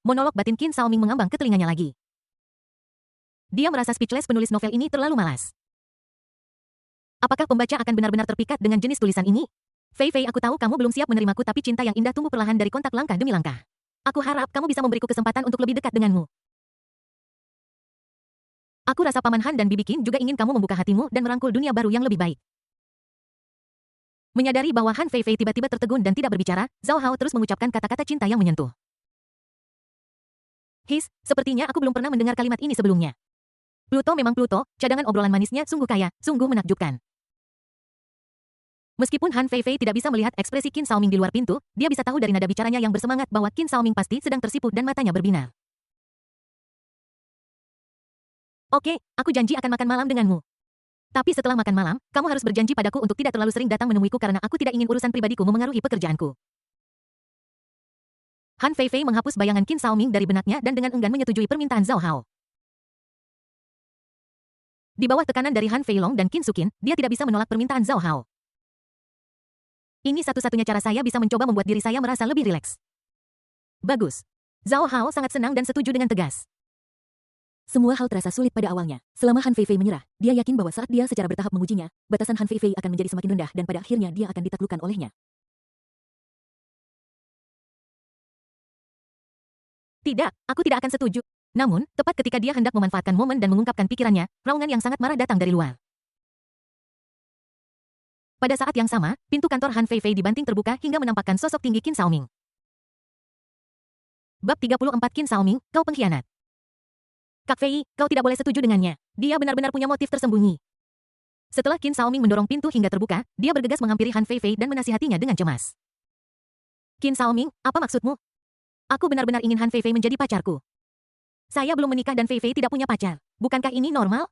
monolog batin Qin Xiaoming mengambang ke telinganya lagi. Dia merasa speechless, penulis novel ini terlalu malas. Apakah pembaca akan benar-benar terpikat dengan jenis tulisan ini? Fei Fei, aku tahu kamu belum siap menerimaku, tapi cinta yang indah tumbuh perlahan dari kontak langkah demi langkah. Aku harap kamu bisa memberiku kesempatan untuk lebih dekat denganmu. Aku rasa Paman Han dan Bibi Qin juga ingin kamu membuka hatimu dan merangkul dunia baru yang lebih baik. Menyadari bahwa Han Fei Fei tiba-tiba tertegun dan tidak berbicara, Zhao Hao terus mengucapkan kata-kata cinta yang menyentuh. Sepertinya aku belum pernah mendengar kalimat ini sebelumnya. Pluto memang Pluto, cadangan obrolan manisnya sungguh kaya, sungguh menakjubkan. Meskipun Han Fei Fei tidak bisa melihat ekspresi Qin Xiaoming di luar pintu, dia bisa tahu dari nada bicaranya yang bersemangat bahwa Qin Xiaoming pasti sedang tersipu dan matanya berbinar. Oke, aku janji akan makan malam denganmu. Tapi setelah makan malam, kamu harus berjanji padaku untuk tidak terlalu sering datang menemuiku karena aku tidak ingin urusan pribadiku memengaruhi pekerjaanku. Han Fei Fei menghapus bayangan Qin Xiaoming dari benaknya dan dengan enggan menyetujui permintaan Zhao Hao. Di bawah tekanan dari Han Fei Long dan Qin Sukin, dia tidak bisa menolak permintaan Zhao Hao. Ini satu-satunya cara saya bisa mencoba membuat diri saya merasa lebih rileks. Bagus. Zhao Hao sangat senang dan setuju dengan tegas. Semua hal terasa sulit pada awalnya. Selama Han Fei Fei menyerah, dia yakin bahwa saat dia secara bertahap mengujinya, batasan Han Fei Fei akan menjadi semakin rendah dan pada akhirnya dia akan ditaklukkan olehnya. Tidak, aku tidak akan setuju. Namun, tepat ketika dia hendak memanfaatkan momen dan mengungkapkan pikirannya, raungan yang sangat marah datang dari luar. Pada saat yang sama, pintu kantor Han Fei Fei dibanting terbuka hingga menampakkan sosok tinggi Qin Xiaoming. Bab 34 Qin Xiaoming, kau pengkhianat. Kak Fei, kau tidak boleh setuju dengannya. Dia benar-benar punya motif tersembunyi. Setelah Qin Xiaoming mendorong pintu hingga terbuka, dia bergegas menghampiri Han Fei Fei dan menasihatinya dengan cemas. Qin Xiaoming, apa maksudmu? Aku benar-benar ingin Han Fei Fei menjadi pacarku. Saya belum menikah dan Fei Fei tidak punya pacar. Bukankah ini normal?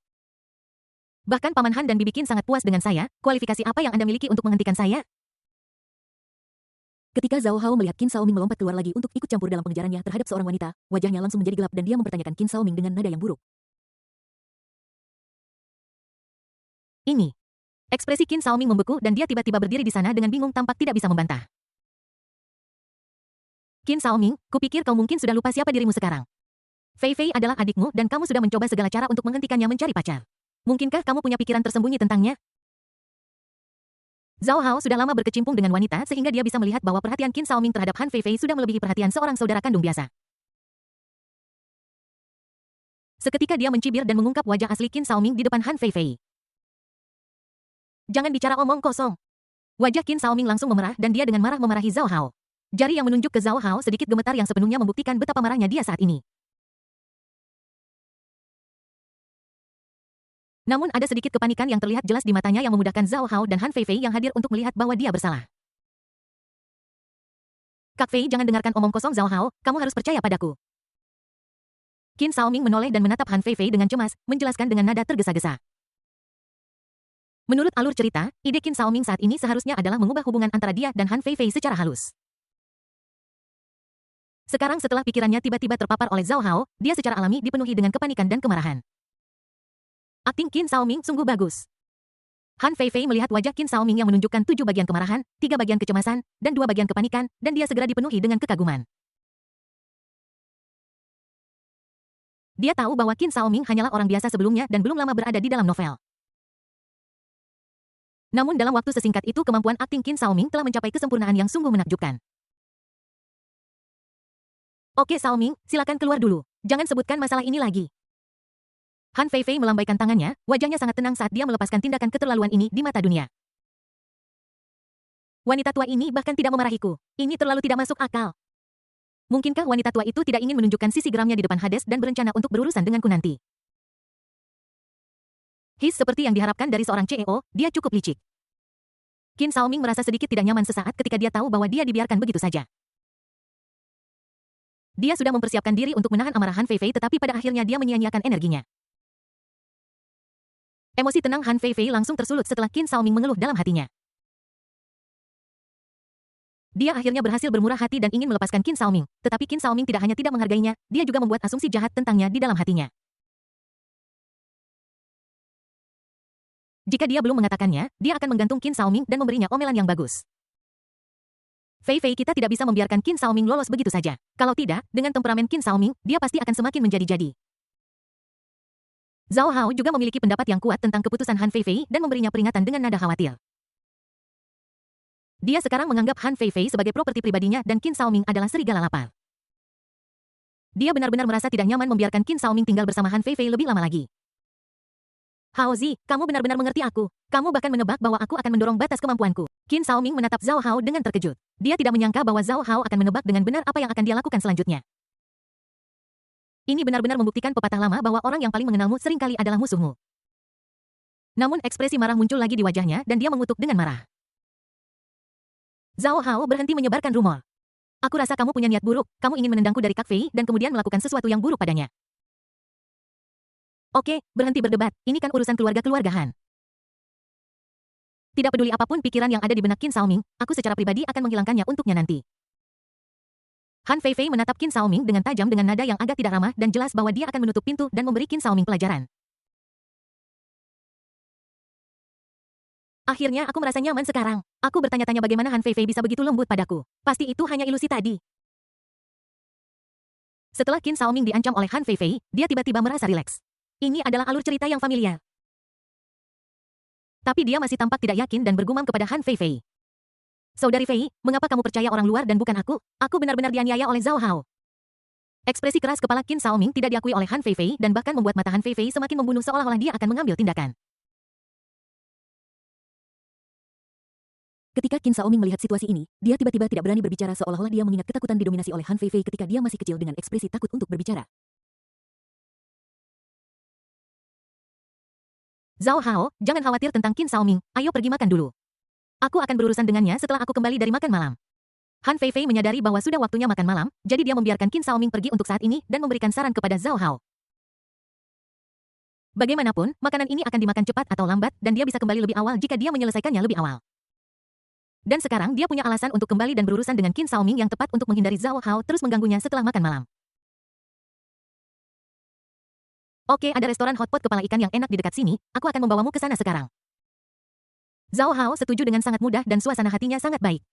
Bahkan Paman Han dan Bibi Qin sangat puas dengan saya. Kualifikasi apa yang Anda miliki untuk menghentikan saya? Ketika Zhao Hao melihat Qin Xiaoming melompat keluar lagi untuk ikut campur dalam pengejarannya terhadap seorang wanita, wajahnya langsung menjadi gelap dan dia mempertanyakan Qin Xiaoming dengan nada yang buruk. Ini. Ekspresi Qin Xiaoming membeku dan dia tiba-tiba berdiri di sana dengan bingung tampak tidak bisa membantah. Qin Xiaoming, kupikir kau mungkin sudah lupa siapa dirimu sekarang. Fei Fei adalah adikmu dan kamu sudah mencoba segala cara untuk menghentikannya mencari pacar. Mungkinkah kamu punya pikiran tersembunyi tentangnya? Zhao Hao sudah lama berkecimpung dengan wanita sehingga dia bisa melihat bahwa perhatian Qin Xiaoming terhadap Han Fei Fei sudah melebihi perhatian seorang saudara kandung biasa. Seketika dia mencibir dan mengungkap wajah asli Qin Xiaoming di depan Han Fei Fei. Jangan bicara omong kosong. Wajah Qin Xiaoming langsung memerah dan dia dengan marah memarahi Zhao Hao. Jari yang menunjuk ke Zhao Hao sedikit gemetar yang sepenuhnya membuktikan betapa marahnya dia saat ini. Namun ada sedikit kepanikan yang terlihat jelas di matanya yang memudahkan Zhao Hao dan Han Fei Fei yang hadir untuk melihat bahwa dia bersalah. Kak Fei, jangan dengarkan omong kosong Zhao Hao, kamu harus percaya padaku. Qin Xiaoming menoleh dan menatap Han Fei Fei dengan cemas, menjelaskan dengan nada tergesa-gesa. Menurut alur cerita, ide Qin Xiaoming saat ini seharusnya adalah mengubah hubungan antara dia dan Han Fei Fei secara halus. Sekarang setelah pikirannya tiba-tiba terpapar oleh Zhao Hao, dia secara alami dipenuhi dengan kepanikan dan kemarahan. Akting Qin Xiaoming sungguh bagus. Han Fei Fei melihat wajah Qin Xiaoming yang menunjukkan 7 bagian kemarahan, 3 bagian kecemasan, dan 2 bagian kepanikan, dan dia segera dipenuhi dengan kekaguman. Dia tahu bahwa Qin Xiaoming hanyalah orang biasa sebelumnya dan belum lama berada di dalam novel. Namun dalam waktu sesingkat itu kemampuan akting Qin Xiaoming telah mencapai kesempurnaan yang sungguh menakjubkan. Oke Xiaoming, silakan keluar dulu. Jangan sebutkan masalah ini lagi. Han Fei Fei melambaikan tangannya, wajahnya sangat tenang saat dia melepaskan tindakan keterlaluan ini di mata dunia. Wanita tua ini bahkan tidak memarahiku. Ini terlalu tidak masuk akal. Mungkinkah wanita tua itu tidak ingin menunjukkan sisi geramnya di depan Hades dan berencana untuk berurusan denganku nanti? Seperti yang diharapkan dari seorang CEO, dia cukup licik. Qin Xiaoming merasa sedikit tidak nyaman sesaat ketika dia tahu bahwa dia dibiarkan begitu saja. Dia sudah mempersiapkan diri untuk menahan amarah Han Fei Fei tetapi pada akhirnya dia menyia-nyiakan energinya. Emosi tenang Han Fei Fei langsung tersulut setelah Qin Xiaoming mengeluh dalam hatinya. Dia akhirnya berhasil bermurah hati dan ingin melepaskan Qin Xiaoming, tetapi Qin Xiaoming tidak hanya tidak menghargainya, dia juga membuat asumsi jahat tentangnya di dalam hatinya. Jika dia belum mengatakannya, dia akan menggantung Qin Xiaoming dan memberinya omelan yang bagus. Fei Fei, kita tidak bisa membiarkan Qin Xiaoming lolos begitu saja. Kalau tidak, dengan temperamen Qin Xiaoming, dia pasti akan semakin menjadi-jadi. Zhao Hao juga memiliki pendapat yang kuat tentang keputusan Han Fei Fei dan memberinya peringatan dengan nada khawatir. Dia sekarang menganggap Han Fei Fei sebagai properti pribadinya dan Qin Xiaoming adalah serigala lapar. Dia benar-benar merasa tidak nyaman membiarkan Qin Xiaoming tinggal bersama Han Fei Fei lebih lama lagi. Hao Zi, kamu benar-benar mengerti aku. Kamu bahkan menebak bahwa aku akan mendorong batas kemampuanku. Qin Xiaoming menatap Zhao Hao dengan terkejut. Dia tidak menyangka bahwa Zhao Hao akan menebak dengan benar apa yang akan dia lakukan selanjutnya. Ini benar-benar membuktikan pepatah lama bahwa orang yang paling mengenalmu seringkali adalah musuhmu. Namun ekspresi marah muncul lagi di wajahnya dan dia mengutuk dengan marah. Zhao Hao berhenti menyebarkan rumor. Aku rasa kamu punya niat buruk, kamu ingin menendangku dari Kak Fei dan kemudian melakukan sesuatu yang buruk padanya. Oke, berhenti berdebat, ini kan urusan keluarga-keluargahan. Tidak peduli apapun pikiran yang ada di benak Qin Xiaoming, aku secara pribadi akan menghilangkannya untuknya nanti. Han Fei Fei menatap Qin Xiaoming dengan tajam dengan nada yang agak tidak ramah dan jelas bahwa dia akan menutup pintu dan memberi Qin Xiaoming pelajaran. Akhirnya aku merasa nyaman sekarang. Aku bertanya-tanya bagaimana Han Fei Fei bisa begitu lembut padaku. Pasti itu hanya ilusi tadi. Setelah Qin Xiaoming diancam oleh Han Fei Fei, dia tiba-tiba merasa rileks. Ini adalah alur cerita yang familiar. Tapi dia masih tampak tidak yakin dan bergumam kepada Han Fei Fei. Saudari Fei, mengapa kamu percaya orang luar dan bukan aku? Aku benar-benar dianiaya oleh Zhao Hao. Ekspresi keras kepala Qin Xiaoming tidak diakui oleh Han Fei Fei dan bahkan membuat mata Han Fei Fei semakin membunuh seolah-olah dia akan mengambil tindakan. Ketika Qin Xiaoming melihat situasi ini, dia tiba-tiba tidak berani berbicara seolah-olah dia mengingat ketakutan didominasi oleh Han Fei Fei ketika dia masih kecil dengan ekspresi takut untuk berbicara. Zhao Hao, jangan khawatir tentang Qin Xiaoming, ayo pergi makan dulu. Aku akan berurusan dengannya setelah aku kembali dari makan malam. Han Fei Fei menyadari bahwa sudah waktunya makan malam, jadi dia membiarkan Qin Xiaoming pergi untuk saat ini dan memberikan saran kepada Zhao Hao. Bagaimanapun, makanan ini akan dimakan cepat atau lambat dan dia bisa kembali lebih awal jika dia menyelesaikannya lebih awal. Dan sekarang dia punya alasan untuk kembali dan berurusan dengan Qin Xiaoming yang tepat untuk menghindari Zhao Hao terus mengganggunya setelah makan malam. Oke, ada restoran hotpot kepala ikan yang enak di dekat sini, aku akan membawamu ke sana sekarang. Zhao Hao setuju dengan sangat mudah dan suasana hatinya sangat baik.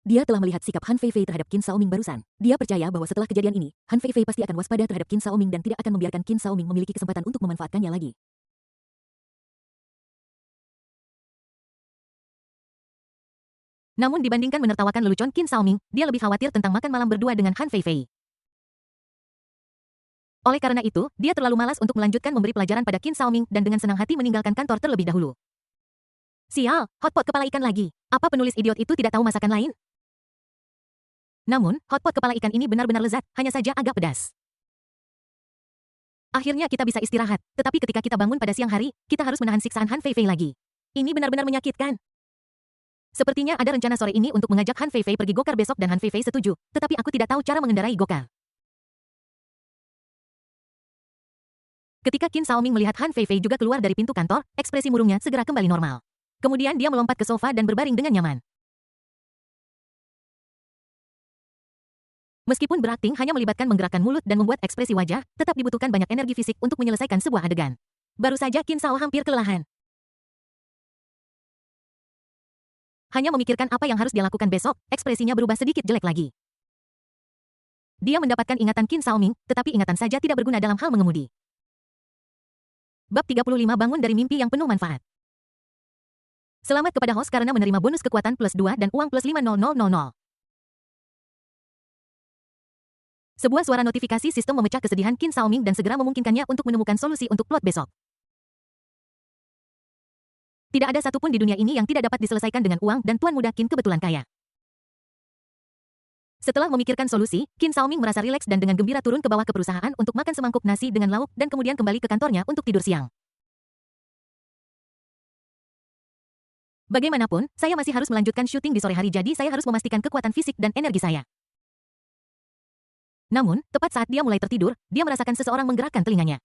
Dia telah melihat sikap Han Fei Fei terhadap Qin Xiaoming barusan. Dia percaya bahwa setelah kejadian ini, Han Fei Fei pasti akan waspada terhadap Qin Xiaoming dan tidak akan membiarkan Qin Xiaoming memiliki kesempatan untuk memanfaatkannya lagi. Namun dibandingkan menertawakan lelucon Qin Xiaoming, dia lebih khawatir tentang makan malam berdua dengan Han Fei Fei. Oleh karena itu, dia terlalu malas untuk melanjutkan memberi pelajaran pada Qin Xiaoming dan dengan senang hati meninggalkan kantor terlebih dahulu. Sial, hotpot kepala ikan lagi. Apa penulis idiot itu tidak tahu masakan lain? Namun, hotpot kepala ikan ini benar-benar lezat, hanya saja agak pedas. Akhirnya kita bisa istirahat, tetapi ketika kita bangun pada siang hari, kita harus menahan siksaan Han Fei Fei lagi. Ini benar-benar menyakitkan. Sepertinya ada rencana sore ini untuk mengajak Han Fei Fei pergi gokar besok dan Han Fei Fei setuju, tetapi aku tidak tahu cara mengendarai gokar. Ketika Qin Xiaoming melihat Han Fei Fei juga keluar dari pintu kantor, ekspresi murungnya segera kembali normal. Kemudian dia melompat ke sofa dan berbaring dengan nyaman. Meskipun berakting hanya melibatkan menggerakkan mulut dan membuat ekspresi wajah, tetap dibutuhkan banyak energi fisik untuk menyelesaikan sebuah adegan. Baru saja Qin Xiao hampir kelelahan. Hanya memikirkan apa yang harus dia lakukan besok, ekspresinya berubah sedikit jelek lagi. Dia mendapatkan ingatan Qin Xiaoming, tetapi ingatan saja tidak berguna dalam hal mengemudi. Bab 35 bangun dari mimpi yang penuh manfaat. Selamat kepada host karena menerima bonus kekuatan plus 2 dan uang plus 50000. Sebuah suara notifikasi sistem memecah kesedihan Qin Xiaoming dan segera memungkinkannya untuk menemukan solusi untuk plot besok. Tidak ada satupun di dunia ini yang tidak dapat diselesaikan dengan uang dan Tuan Muda Qin kebetulan kaya. Setelah memikirkan solusi, Qin Xiaoming merasa rileks dan dengan gembira turun ke bawah ke perusahaan untuk makan semangkuk nasi dengan lauk dan kemudian kembali ke kantornya untuk tidur siang. Bagaimanapun, saya masih harus melanjutkan syuting di sore hari jadi saya harus memastikan kekuatan fisik dan energi saya. Namun, tepat saat dia mulai tertidur, dia merasakan seseorang menggerakkan telinganya.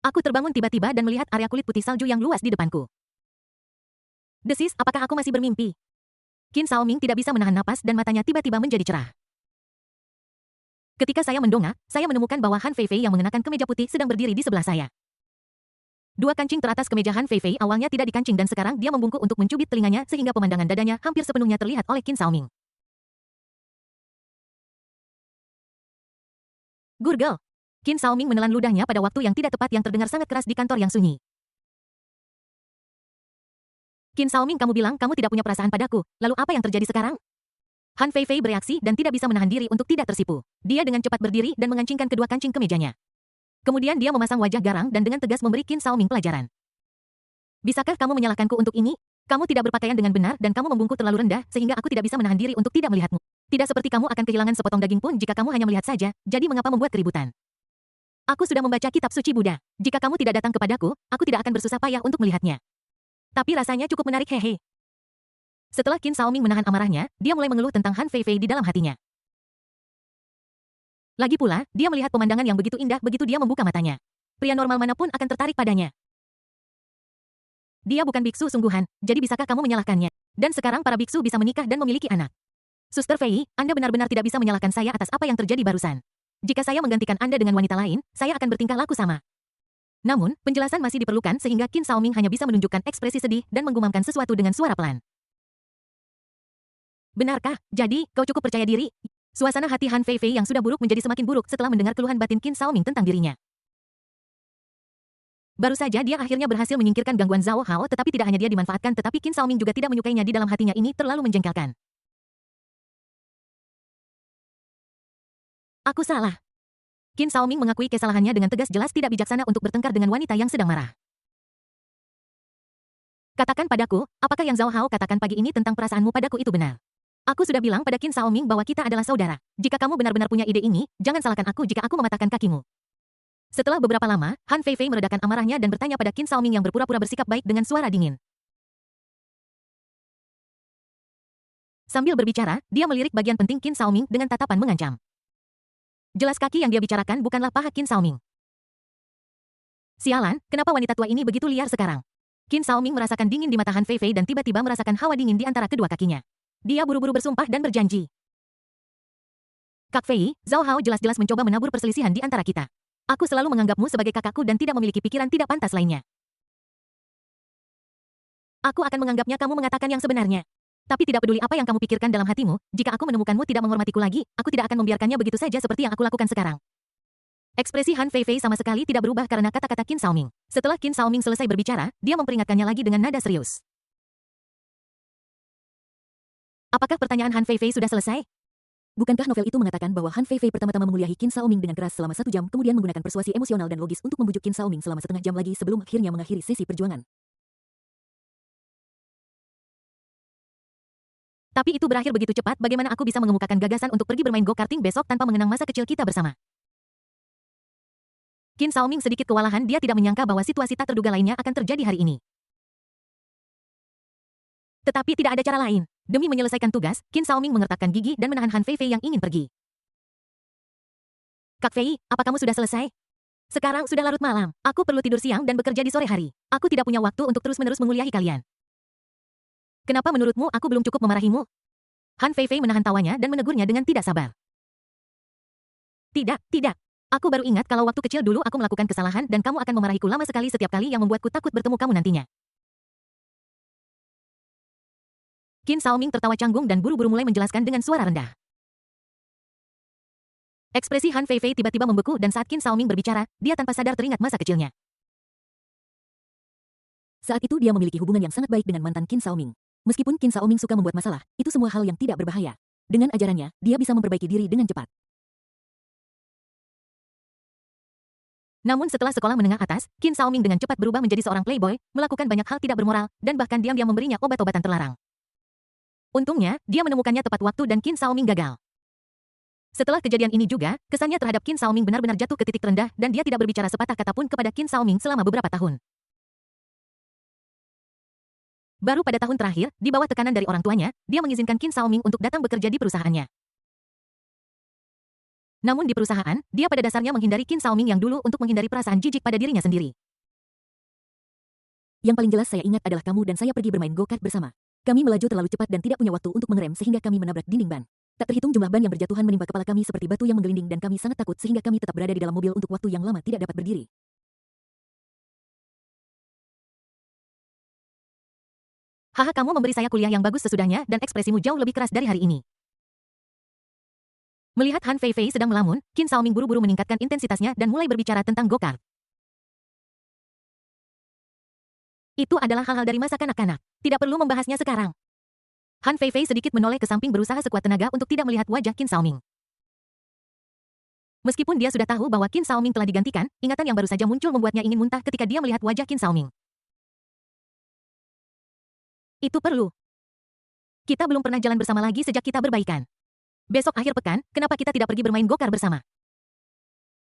Aku terbangun tiba-tiba dan melihat area kulit putih salju yang luas di depanku. Desis, apakah aku masih bermimpi? Qin Xiaoming tidak bisa menahan napas dan matanya tiba-tiba menjadi cerah. Ketika saya mendongak, saya menemukan bahwa Han Fei Fei yang mengenakan kemeja putih sedang berdiri di sebelah saya. Dua kancing teratas kemeja Han Fei Fei awalnya tidak dikancing dan sekarang dia membungkuk untuk mencubit telinganya sehingga pemandangan dadanya hampir sepenuhnya terlihat oleh Qin Xiaoming. Gurgel. Qin Xiaoming menelan ludahnya pada waktu yang tidak tepat yang terdengar sangat keras di kantor yang sunyi. Qin Xiaoming, kamu bilang kamu tidak punya perasaan padaku, lalu apa yang terjadi sekarang? Han Fei Fei bereaksi dan tidak bisa menahan diri untuk tidak tersipu. Dia dengan cepat berdiri dan mengancingkan kedua kancing kemejanya. Kemudian dia memasang wajah garang dan dengan tegas memberi Qin Xiaoming pelajaran. Bisakah kamu menyalahkanku untuk ini? Kamu tidak berpakaian dengan benar dan kamu membungkuk terlalu rendah sehingga aku tidak bisa menahan diri untuk tidak melihatmu. Tidak seperti kamu akan kehilangan sepotong daging pun jika kamu hanya melihat saja, jadi mengapa membuat keributan? Aku sudah membaca kitab suci Buddha. Jika kamu tidak datang kepadaku, aku tidak akan bersusah payah untuk melihatnya. Tapi rasanya cukup menarik, hehe. Setelah Qin Xiaoming menahan amarahnya, dia mulai mengeluh tentang Han Fei Fei di dalam hatinya. Lagi pula, dia melihat pemandangan yang begitu indah begitu dia membuka matanya. Pria normal manapun akan tertarik padanya. Dia bukan biksu sungguhan, jadi bisakah kamu menyalahkannya? Dan sekarang para biksu bisa menikah dan memiliki anak. Suster Fei, Anda benar-benar tidak bisa menyalahkan saya atas apa yang terjadi barusan. Jika saya menggantikan Anda dengan wanita lain, saya akan bertingkah laku sama. Namun, penjelasan masih diperlukan sehingga Qin Xiaoming hanya bisa menunjukkan ekspresi sedih dan menggumamkan sesuatu dengan suara pelan. Benarkah? Jadi, kau cukup percaya diri? Suasana hati Han Fei Fei yang sudah buruk menjadi semakin buruk setelah mendengar keluhan batin Qin Xiaoming tentang dirinya. Baru saja dia akhirnya berhasil menyingkirkan gangguan Zhao Hao, tetapi tidak hanya dia dimanfaatkan tetapi Qin Xiaoming juga tidak menyukainya di dalam hatinya. Ini terlalu menjengkelkan. Aku salah. Qin Xiaoming mengakui kesalahannya dengan tegas, jelas tidak bijaksana untuk bertengkar dengan wanita yang sedang marah. Katakan padaku, apakah yang Zhao Hao katakan pagi ini tentang perasaanmu padaku itu benar? Aku sudah bilang pada Qin Xiaoming bahwa kita adalah saudara. Jika kamu benar-benar punya ide ini, jangan salahkan aku jika aku mematahkan kakimu. Setelah beberapa lama, Han Fei Fei meredakan amarahnya dan bertanya pada Qin Xiaoming yang berpura-pura bersikap baik dengan suara dingin. Sambil berbicara, dia melirik bagian penting Qin Xiaoming dengan tatapan mengancam. Jelas kaki yang dia bicarakan bukanlah paha Qin Xiaoming. Sialan, kenapa wanita tua ini begitu liar sekarang? Qin Xiaoming merasakan dingin di mata Han Fei Fei dan tiba-tiba merasakan hawa dingin di antara kedua kakinya. Dia buru-buru bersumpah dan berjanji. Kak Fei, Zhao Hao jelas-jelas mencoba menabur perselisihan di antara kita. Aku selalu menganggapmu sebagai kakakku dan tidak memiliki pikiran tidak pantas lainnya. Aku akan menganggapnya kamu mengatakan yang sebenarnya. Tapi tidak peduli apa yang kamu pikirkan dalam hatimu, jika aku menemukanmu tidak menghormatiku lagi, aku tidak akan membiarkannya begitu saja seperti yang aku lakukan sekarang. Ekspresi Han Fei Fei sama sekali tidak berubah karena kata-kata Qin Xiaoming. Setelah Qin Xiaoming selesai berbicara, dia memperingatkannya lagi dengan nada serius. Apakah pertanyaan Han Fei Fei sudah selesai? Bukankah novel itu mengatakan bahwa Han Fei Fei pertama-tama menguliahi Qin Xiaoming dengan keras selama 1 jam, kemudian menggunakan persuasi emosional dan logis untuk membujuk Qin Xiaoming selama setengah jam lagi sebelum akhirnya mengakhiri sesi perjuangan. Tapi itu berakhir begitu cepat, bagaimana aku bisa mengemukakan gagasan untuk pergi bermain go-karting besok tanpa mengenang masa kecil kita bersama? Qin Xiaoming sedikit kewalahan, dia tidak menyangka bahwa situasi tak terduga lainnya akan terjadi hari ini. Tetapi tidak ada cara lain. Demi menyelesaikan tugas, Qin Xiaoming mengertakkan gigi dan menahan Han Fei Fei yang ingin pergi. Kak Fei, apa kamu sudah selesai? Sekarang sudah larut malam. Aku perlu tidur siang dan bekerja di sore hari. Aku tidak punya waktu untuk terus-menerus menguliahi kalian. Kenapa menurutmu aku belum cukup memarahimu? Han Fei Fei menahan tawanya dan menegurnya dengan tidak sabar. Tidak, tidak. Aku baru ingat kalau waktu kecil dulu aku melakukan kesalahan dan kamu akan memarahiku lama sekali setiap kali yang membuatku takut bertemu kamu nantinya. Qin Xiaoming tertawa canggung dan buru-buru mulai menjelaskan dengan suara rendah. Ekspresi Han Fei Fei tiba-tiba membeku dan saat Qin Xiaoming berbicara, dia tanpa sadar teringat masa kecilnya. Saat itu dia memiliki hubungan yang sangat baik dengan mantan Qin Xiaoming. Meskipun Qin Xiaoming suka membuat masalah, itu semua hal yang tidak berbahaya. Dengan ajarannya, dia bisa memperbaiki diri dengan cepat. Namun setelah sekolah menengah atas, Qin Xiaoming dengan cepat berubah menjadi seorang playboy, melakukan banyak hal tidak bermoral, dan bahkan diam-diam memberinya obat-obatan terlarang. Untungnya, dia menemukannya tepat waktu dan Qin Xiaoming gagal. Setelah kejadian ini juga, kesannya terhadap Qin Xiaoming benar-benar jatuh ke titik terendah dan dia tidak berbicara sepatah kata pun kepada Qin Xiaoming selama beberapa tahun. Baru pada tahun terakhir, di bawah tekanan dari orang tuanya, dia mengizinkan Qin Xiaoming untuk datang bekerja di perusahaannya. Namun di perusahaan, dia pada dasarnya menghindari Qin Xiaoming yang dulu untuk menghindari perasaan jijik pada dirinya sendiri. Yang paling jelas saya ingat adalah kamu dan saya pergi bermain go-kart bersama. Kami melaju terlalu cepat dan tidak punya waktu untuk mengerem sehingga kami menabrak dinding ban. Tak terhitung jumlah ban yang berjatuhan menimpa kepala kami seperti batu yang menggelinding dan kami sangat takut sehingga kami tetap berada di dalam mobil untuk waktu yang lama tidak dapat berdiri. Haha, kamu memberi saya kuliah yang bagus sesudahnya dan ekspresimu jauh lebih keras dari hari ini. Melihat Han Fei Fei sedang melamun, Qin Xiaoming buru-buru meningkatkan intensitasnya dan mulai berbicara tentang go-kart. Itu adalah hal-hal dari masa kanak-kanak. Tidak perlu membahasnya sekarang. Han Fei Fei sedikit menoleh ke samping berusaha sekuat tenaga untuk tidak melihat wajah Qin Xiaoming. Meskipun dia sudah tahu bahwa Qin Xiaoming telah digantikan, ingatan yang baru saja muncul membuatnya ingin muntah ketika dia melihat wajah Qin Xiaoming. Itu perlu. Kita belum pernah jalan bersama lagi sejak kita berbaikan. Besok akhir pekan, kenapa kita tidak pergi bermain go-kart bersama?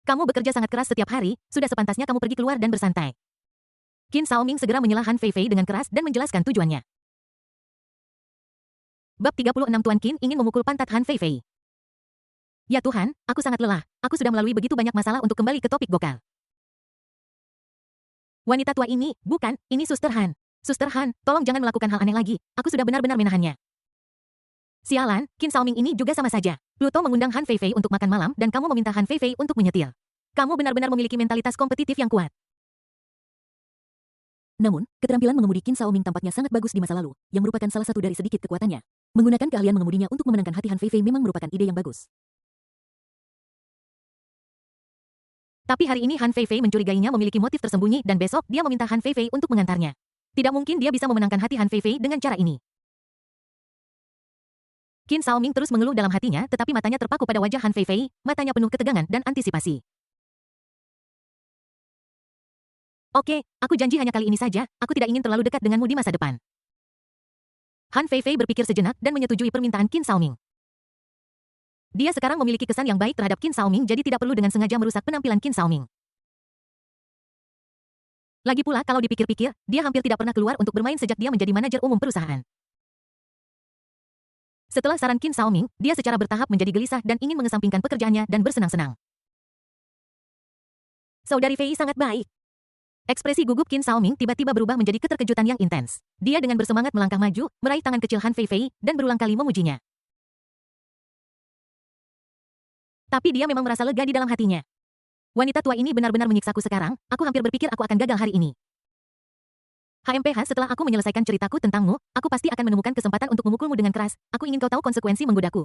Kamu bekerja sangat keras setiap hari, sudah sepantasnya kamu pergi keluar dan bersantai. Qin Xiaoming segera menyela Han Fei Fei dengan keras dan menjelaskan tujuannya. Bab 36 Tuan Qin ingin memukul pantat Han Fei Fei. Ya Tuhan, aku sangat lelah. Aku sudah melalui begitu banyak masalah untuk kembali ke topik go-kart. Wanita tua ini, bukan, ini Suster Han. Suster Han, tolong jangan melakukan hal aneh lagi. Aku sudah benar-benar menahannya. Sialan, Qin Xiaoming ini juga sama saja. Pluto mengundang Han Fei Fei untuk makan malam dan kamu meminta Han Fei Fei untuk menyetil. Kamu benar-benar memiliki mentalitas kompetitif yang kuat. Namun, keterampilan mengemudi Qin Xiaoming tampaknya sangat bagus di masa lalu, yang merupakan salah satu dari sedikit kekuatannya. Menggunakan keahlian mengemudinya untuk memenangkan hati Han Fei Fei memang merupakan ide yang bagus. Tapi hari ini Han Fei Fei mencurigainya memiliki motif tersembunyi dan besok dia meminta Han Fei Fei untuk mengantarnya. Tidak mungkin dia bisa memenangkan hati Han Fei Fei dengan cara ini. Qin Xiaoming terus mengeluh dalam hatinya tetapi matanya terpaku pada wajah Han Fei Fei, matanya penuh ketegangan dan antisipasi. Oke, aku janji hanya kali ini saja, aku tidak ingin terlalu dekat denganmu di masa depan. Han Fei Fei berpikir sejenak dan menyetujui permintaan Qin Xiaoming. Dia sekarang memiliki kesan yang baik terhadap Qin Xiaoming jadi tidak perlu dengan sengaja merusak penampilan Qin Xiaoming. Lagi pula kalau dipikir-pikir, dia hampir tidak pernah keluar untuk bermain sejak dia menjadi manajer umum perusahaan. Setelah saran Qin Xiaoming, dia secara bertahap menjadi gelisah dan ingin mengesampingkan pekerjaannya dan bersenang-senang. Saudari Fei sangat baik. Ekspresi gugup Qin Xiaoming tiba-tiba berubah menjadi keterkejutan yang intens. Dia dengan bersemangat melangkah maju, meraih tangan kecil Han Fei Fei, dan berulang kali memujinya. Tapi dia memang merasa lega di dalam hatinya. Wanita tua ini benar-benar menyiksaku sekarang, aku hampir berpikir aku akan gagal hari ini. HMPH, setelah aku menyelesaikan ceritaku tentangmu, aku pasti akan menemukan kesempatan untuk memukulmu dengan keras, aku ingin kau tahu konsekuensi menggodaku.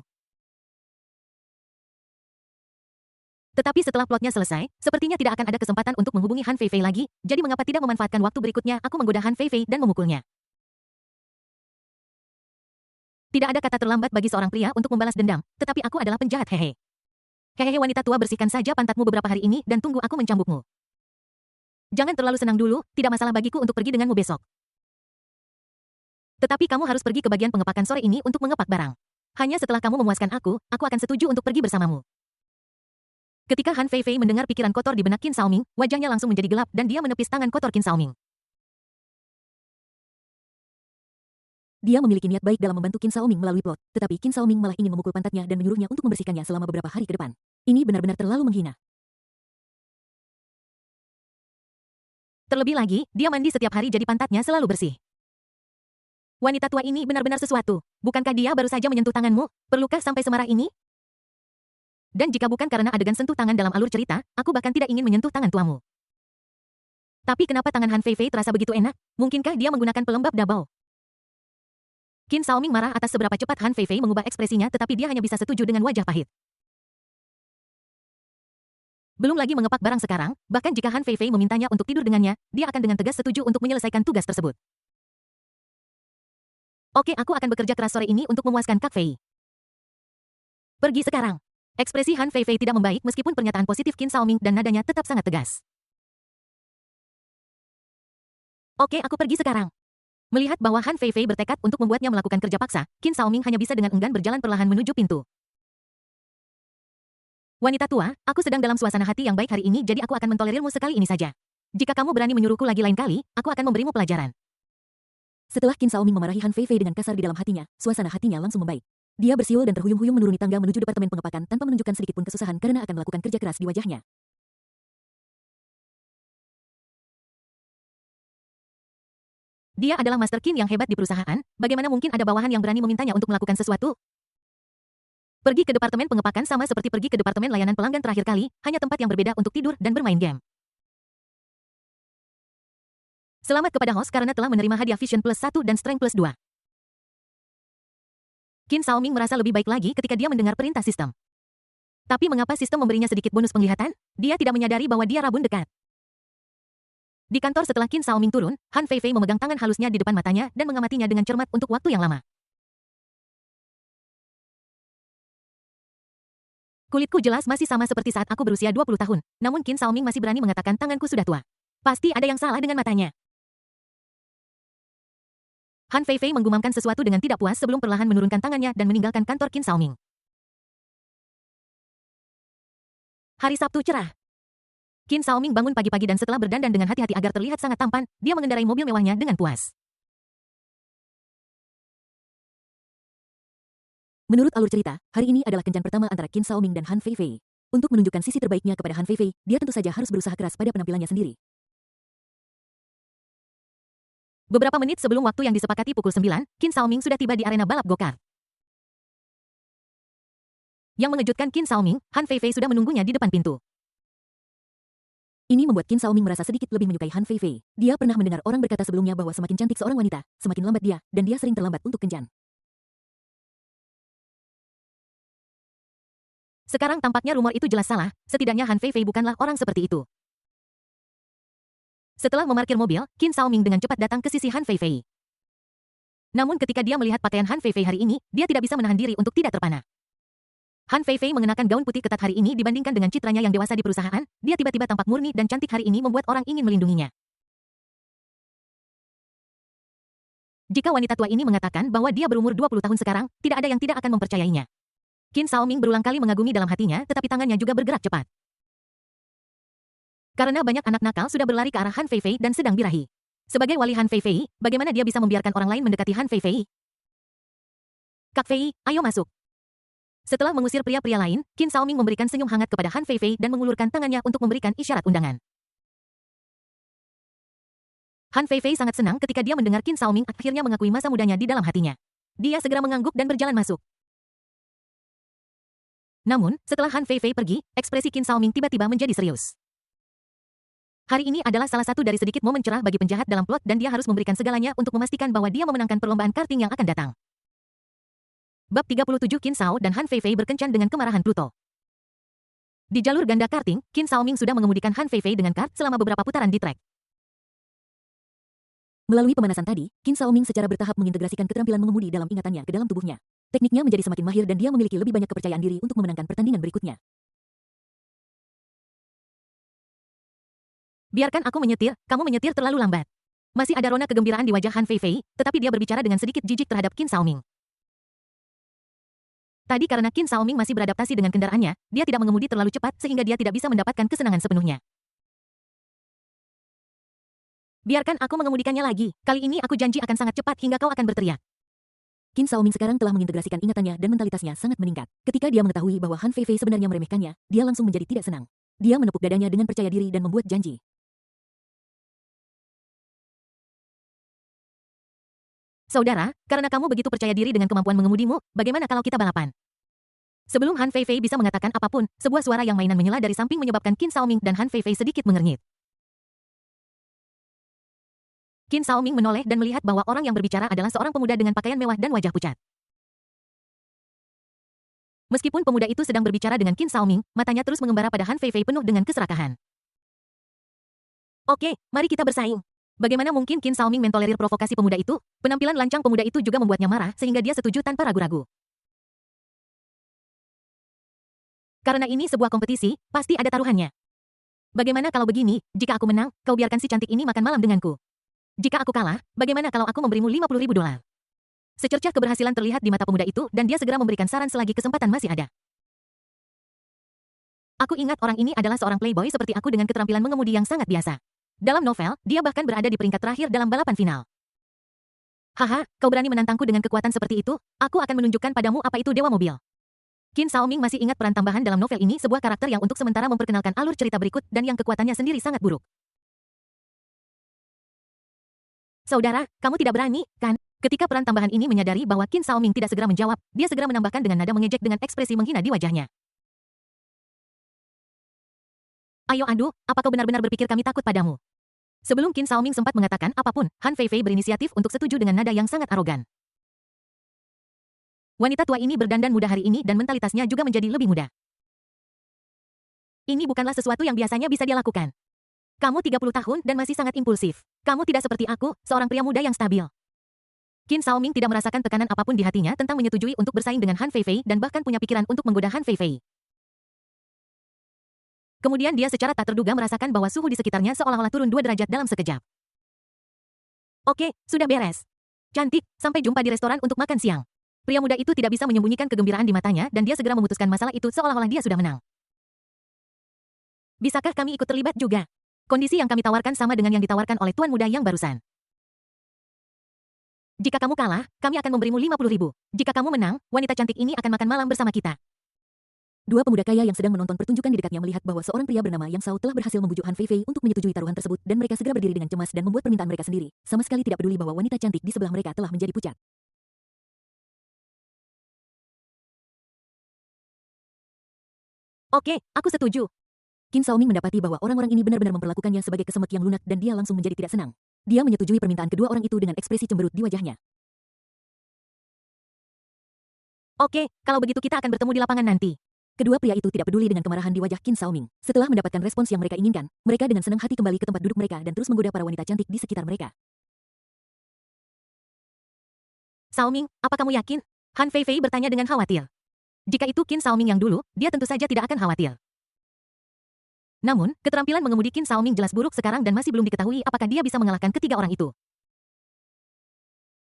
Tetapi setelah plotnya selesai, sepertinya tidak akan ada kesempatan untuk menghubungi Han Fei Fei lagi, jadi mengapa tidak memanfaatkan waktu berikutnya aku menggoda Han Fei Fei dan memukulnya. Tidak ada kata terlambat bagi seorang pria untuk membalas dendam, tetapi aku adalah penjahat hehe. Hehehe wanita tua, bersihkan saja pantatmu beberapa hari ini dan tunggu aku mencambukmu. Jangan terlalu senang dulu, tidak masalah bagiku untuk pergi denganmu besok. Tetapi kamu harus pergi ke bagian pengepakan sore ini untuk mengepak barang. Hanya setelah kamu memuaskan aku akan setuju untuk pergi bersamamu. Ketika Han Fei Fei mendengar pikiran kotor di benak Qin Xiaoming, wajahnya langsung menjadi gelap dan dia menepis tangan kotor Qin Xiaoming. Dia memiliki niat baik dalam membantu Qin Xiaoming melalui plot, tetapi Qin Xiaoming malah ingin memukul pantatnya dan menyuruhnya untuk membersihkannya selama beberapa hari ke depan. Ini benar-benar terlalu menghina. Terlebih lagi, dia mandi setiap hari jadi pantatnya selalu bersih. Wanita tua ini benar-benar sesuatu. Bukankah dia baru saja menyentuh tanganmu? Perlukah sampai semarah ini? Dan jika bukan karena adegan sentuh tangan dalam alur cerita, aku bahkan tidak ingin menyentuh tangan tuamu. Tapi kenapa tangan Han Fei Fei terasa begitu enak? Mungkinkah dia menggunakan pelembab dabao? Qin Xiaoming marah atas seberapa cepat Han Fei Fei mengubah ekspresinya, tetapi dia hanya bisa setuju dengan wajah pahit. Belum lagi mengepak barang sekarang, bahkan jika Han Fei Fei memintanya untuk tidur dengannya, dia akan dengan tegas setuju untuk menyelesaikan tugas tersebut. Oke, aku akan bekerja keras sore ini untuk memuaskan Kak Fei. Pergi sekarang. Ekspresi Han Fei Fei tidak membaik meskipun pernyataan positif Qin Xiaoming dan nadanya tetap sangat tegas. Oke, aku pergi sekarang. Melihat bahwa Han Fei Fei bertekad untuk membuatnya melakukan kerja paksa, Qin Xiaoming hanya bisa dengan enggan berjalan perlahan menuju pintu. Wanita tua, aku sedang dalam suasana hati yang baik hari ini jadi aku akan mentolerirmu sekali ini saja. Jika kamu berani menyuruhku lagi lain kali, aku akan memberimu pelajaran. Setelah Qin Xiaoming memarahi Han Fei Fei dengan kasar di dalam hatinya, suasana hatinya langsung membaik. Dia bersiul dan terhuyung-huyung menuruni tangga menuju departemen pengepakan tanpa menunjukkan sedikit pun kesusahan karena akan melakukan kerja keras di wajahnya. Setelah Qin Xiaoming memarahi Han Fei Fei dengan kasar di dalam hatinya, suasana hatinya langsung membaik. Dia bersiul dan terhuyung-huyung menuruni tangga menuju departemen pengepakan tanpa menunjukkan sedikit pun kesusahan karena akan melakukan kerja keras di wajahnya. Dia adalah Master Qin yang hebat di perusahaan, bagaimana mungkin ada bawahan yang berani memintanya untuk melakukan sesuatu? Pergi ke departemen pengepakan sama seperti pergi ke departemen layanan pelanggan terakhir kali, hanya tempat yang berbeda untuk tidur dan bermain game. Selamat kepada host karena telah menerima hadiah Vision plus 1 dan Strength plus 2. Qin Xiaoming merasa lebih baik lagi ketika dia mendengar perintah sistem. Tapi mengapa sistem memberinya sedikit bonus penglihatan? Dia tidak menyadari bahwa dia rabun dekat. Di kantor setelah Qin Xiaoming turun, Han Feifei memegang tangan halusnya di depan matanya dan mengamatinya dengan cermat untuk waktu yang lama. Kulitku jelas masih sama seperti saat aku berusia 20 tahun, namun Qin Xiaoming masih berani mengatakan tanganku sudah tua. Pasti ada yang salah dengan matanya. Han Feifei menggumamkan sesuatu dengan tidak puas sebelum perlahan menurunkan tangannya dan meninggalkan kantor Qin Xiaoming. Hari Sabtu cerah. Qin Xiaoming bangun pagi-pagi dan setelah berdandan dengan hati-hati agar terlihat sangat tampan, dia mengendarai mobil mewahnya dengan puas. Menurut alur cerita, hari ini adalah kencan pertama antara Qin Xiaoming dan Han Feifei. Untuk menunjukkan sisi terbaiknya kepada Han Feifei, dia tentu saja harus berusaha keras pada penampilannya sendiri. Beberapa menit sebelum waktu yang disepakati pukul 9, Qin Xiaoming sudah tiba di arena balap go-kart. Yang mengejutkan Qin Xiaoming, Han Feifei sudah menunggunya di depan pintu. Ini membuat Qin Xiaoming merasa sedikit lebih menyukai Han Feifei. Dia pernah mendengar orang berkata sebelumnya bahwa semakin cantik seorang wanita, semakin lambat dia, dan dia sering terlambat untuk kencan. Sekarang tampaknya rumor itu jelas salah, setidaknya Han Feifei bukanlah orang seperti itu. Setelah memarkir mobil, Qin Xiaoming dengan cepat datang ke sisi Han Feifei. Namun ketika dia melihat pakaian Han Feifei hari ini, dia tidak bisa menahan diri untuk tidak terpana. Han Feifei mengenakan gaun putih ketat hari ini dibandingkan dengan citranya yang dewasa di perusahaan, dia tiba-tiba tampak murni dan cantik hari ini membuat orang ingin melindunginya. Jika wanita tua ini mengatakan bahwa dia berumur 20 tahun sekarang, tidak ada yang tidak akan mempercayainya. Qin Xiaoming berulang kali mengagumi dalam hatinya, tetapi tangannya juga bergerak cepat. Karena banyak anak nakal sudah berlari ke arah Han Feifei dan sedang birahi. Sebagai wali Han Feifei, bagaimana dia bisa membiarkan orang lain mendekati Han Feifei? Kak Fei, ayo masuk. Setelah mengusir pria-pria lain, Qin Xiaoming memberikan senyum hangat kepada Han Feifei dan mengulurkan tangannya untuk memberikan isyarat undangan. Han Feifei sangat senang ketika dia mendengar Qin Xiaoming akhirnya mengakui masa mudanya di dalam hatinya. Dia segera mengangguk dan berjalan masuk. Namun, setelah Han Feifei pergi, ekspresi Qin Xiaoming tiba-tiba menjadi serius. Hari ini adalah salah satu dari sedikit momen cerah bagi penjahat dalam plot dan dia harus memberikan segalanya untuk memastikan bahwa dia memenangkan perlombaan karting yang akan datang. Bab 37 Qin Xiao dan Han Feifei berkencan dengan kemarahan Pluto. Di jalur ganda karting, Qin Xiaoming sudah mengemudikan Han Feifei dengan kart selama beberapa putaran di trek. Melalui pemanasan tadi, Qin Xiaoming secara bertahap mengintegrasikan keterampilan mengemudi dalam ingatannya ke dalam tubuhnya. Tekniknya menjadi semakin mahir dan dia memiliki lebih banyak kepercayaan diri untuk memenangkan pertandingan berikutnya. Biarkan aku menyetir, kamu menyetir terlalu lambat. Masih ada rona kegembiraan di wajah Han Feifei, tetapi dia berbicara dengan sedikit jijik terhadap Qin Xiaoming. Tadi karena Qin Xiaoming masih beradaptasi dengan kendaraannya, dia tidak mengemudi terlalu cepat sehingga dia tidak bisa mendapatkan kesenangan sepenuhnya. Biarkan aku mengemudikannya lagi, kali ini aku janji akan sangat cepat hingga kau akan berteriak. Qin Xiaoming sekarang telah mengintegrasikan ingatannya dan mentalitasnya sangat meningkat. Ketika dia mengetahui bahwa Han Feifei sebenarnya meremehkannya, dia langsung menjadi tidak senang. Dia menepuk dadanya dengan percaya diri dan membuat janji. Saudara, karena kamu begitu percaya diri dengan kemampuan mengemudimu, bagaimana kalau kita balapan? Sebelum Han Feifei bisa mengatakan apapun, sebuah suara yang mainan menyela dari samping menyebabkan Qin Xiaoming dan Han Feifei sedikit mengernyit. Qin Xiaoming menoleh dan melihat bahwa orang yang berbicara adalah seorang pemuda dengan pakaian mewah dan wajah pucat. Meskipun pemuda itu sedang berbicara dengan Qin Xiaoming, matanya terus mengembara pada Han Feifei penuh dengan keserakahan. Oke, mari kita bersaing. Bagaimana mungkin Qin Xiaoming mentolerir provokasi pemuda itu? Penampilan lancang pemuda itu juga membuatnya marah sehingga dia setuju tanpa ragu-ragu. Karena ini sebuah kompetisi, pasti ada taruhannya. Bagaimana kalau begini, jika aku menang, kau biarkan si cantik ini makan malam denganku. Jika aku kalah, bagaimana kalau aku memberimu $50.000? Secercah keberhasilan terlihat di mata pemuda itu dan dia segera memberikan saran selagi kesempatan masih ada. Aku ingat orang ini adalah seorang playboy seperti aku dengan keterampilan mengemudi yang sangat biasa. Dalam novel, dia bahkan berada di peringkat terakhir dalam balapan final. Haha, kau berani menantangku dengan kekuatan seperti itu? Aku akan menunjukkan padamu apa itu dewa mobil. Qin Xiaoming masih ingat peran tambahan dalam novel ini, sebuah karakter yang untuk sementara memperkenalkan alur cerita berikut dan yang kekuatannya sendiri sangat buruk. Saudara, kamu tidak berani, kan? Ketika peran tambahan ini menyadari bahwa Qin Xiaoming tidak segera menjawab, dia segera menambahkan dengan nada mengejek dengan ekspresi menghina di wajahnya. Ayo adu, apa kau benar-benar berpikir kami takut padamu? Sebelum Qin Xiaoming sempat mengatakan apapun, Han Feifei berinisiatif untuk setuju dengan nada yang sangat arogan. Wanita tua ini berdandan muda hari ini dan mentalitasnya juga menjadi lebih muda. Ini bukanlah sesuatu yang biasanya bisa dia lakukan. Kamu 30 tahun dan masih sangat impulsif. Kamu tidak seperti aku, seorang pria muda yang stabil. Qin Xiaoming tidak merasakan tekanan apapun di hatinya tentang menyetujui untuk bersaing dengan Han Feifei dan bahkan punya pikiran untuk menggoda Han Feifei. Kemudian dia secara tak terduga merasakan bahwa suhu di sekitarnya seolah-olah turun 2 derajat dalam sekejap. Oke, sudah beres. Cantik, sampai jumpa di restoran untuk makan siang. Pria muda itu tidak bisa menyembunyikan kegembiraan di matanya dan dia segera memutuskan masalah itu seolah-olah dia sudah menang. Bisakah kami ikut terlibat juga? Kondisi yang kami tawarkan sama dengan yang ditawarkan oleh tuan muda yang barusan. Jika kamu kalah, kami akan memberimu 50.000. Jika kamu menang, wanita cantik ini akan makan malam bersama kita. Dua pemuda kaya yang sedang menonton pertunjukan di dekatnya melihat bahwa seorang pria bernama Yang Sao telah berhasil membujuk Han Feifei untuk menyetujui taruhan tersebut dan mereka segera berdiri dengan cemas dan membuat permintaan mereka sendiri, sama sekali tidak peduli bahwa wanita cantik di sebelah mereka telah menjadi pucat. Oke, aku setuju. Qin Xiaoming mendapati bahwa orang-orang ini benar-benar memperlakukannya sebagai kesemek yang lunak dan dia langsung menjadi tidak senang. Dia menyetujui permintaan kedua orang itu dengan ekspresi cemberut di wajahnya. Oke, kalau begitu kita akan bertemu di lapangan nanti. Kedua pria itu tidak peduli dengan kemarahan di wajah Qin Xiaoming. Setelah mendapatkan respons yang mereka inginkan, mereka dengan senang hati kembali ke tempat duduk mereka dan terus menggoda para wanita cantik di sekitar mereka. Xiaoming, apa kamu yakin? Han Feifei bertanya dengan khawatir. Jika itu Qin Xiaoming yang dulu, dia tentu saja tidak akan khawatir. Namun, keterampilan mengemudi Qin Xiaoming jelas buruk sekarang dan masih belum diketahui apakah dia bisa mengalahkan ketiga orang itu.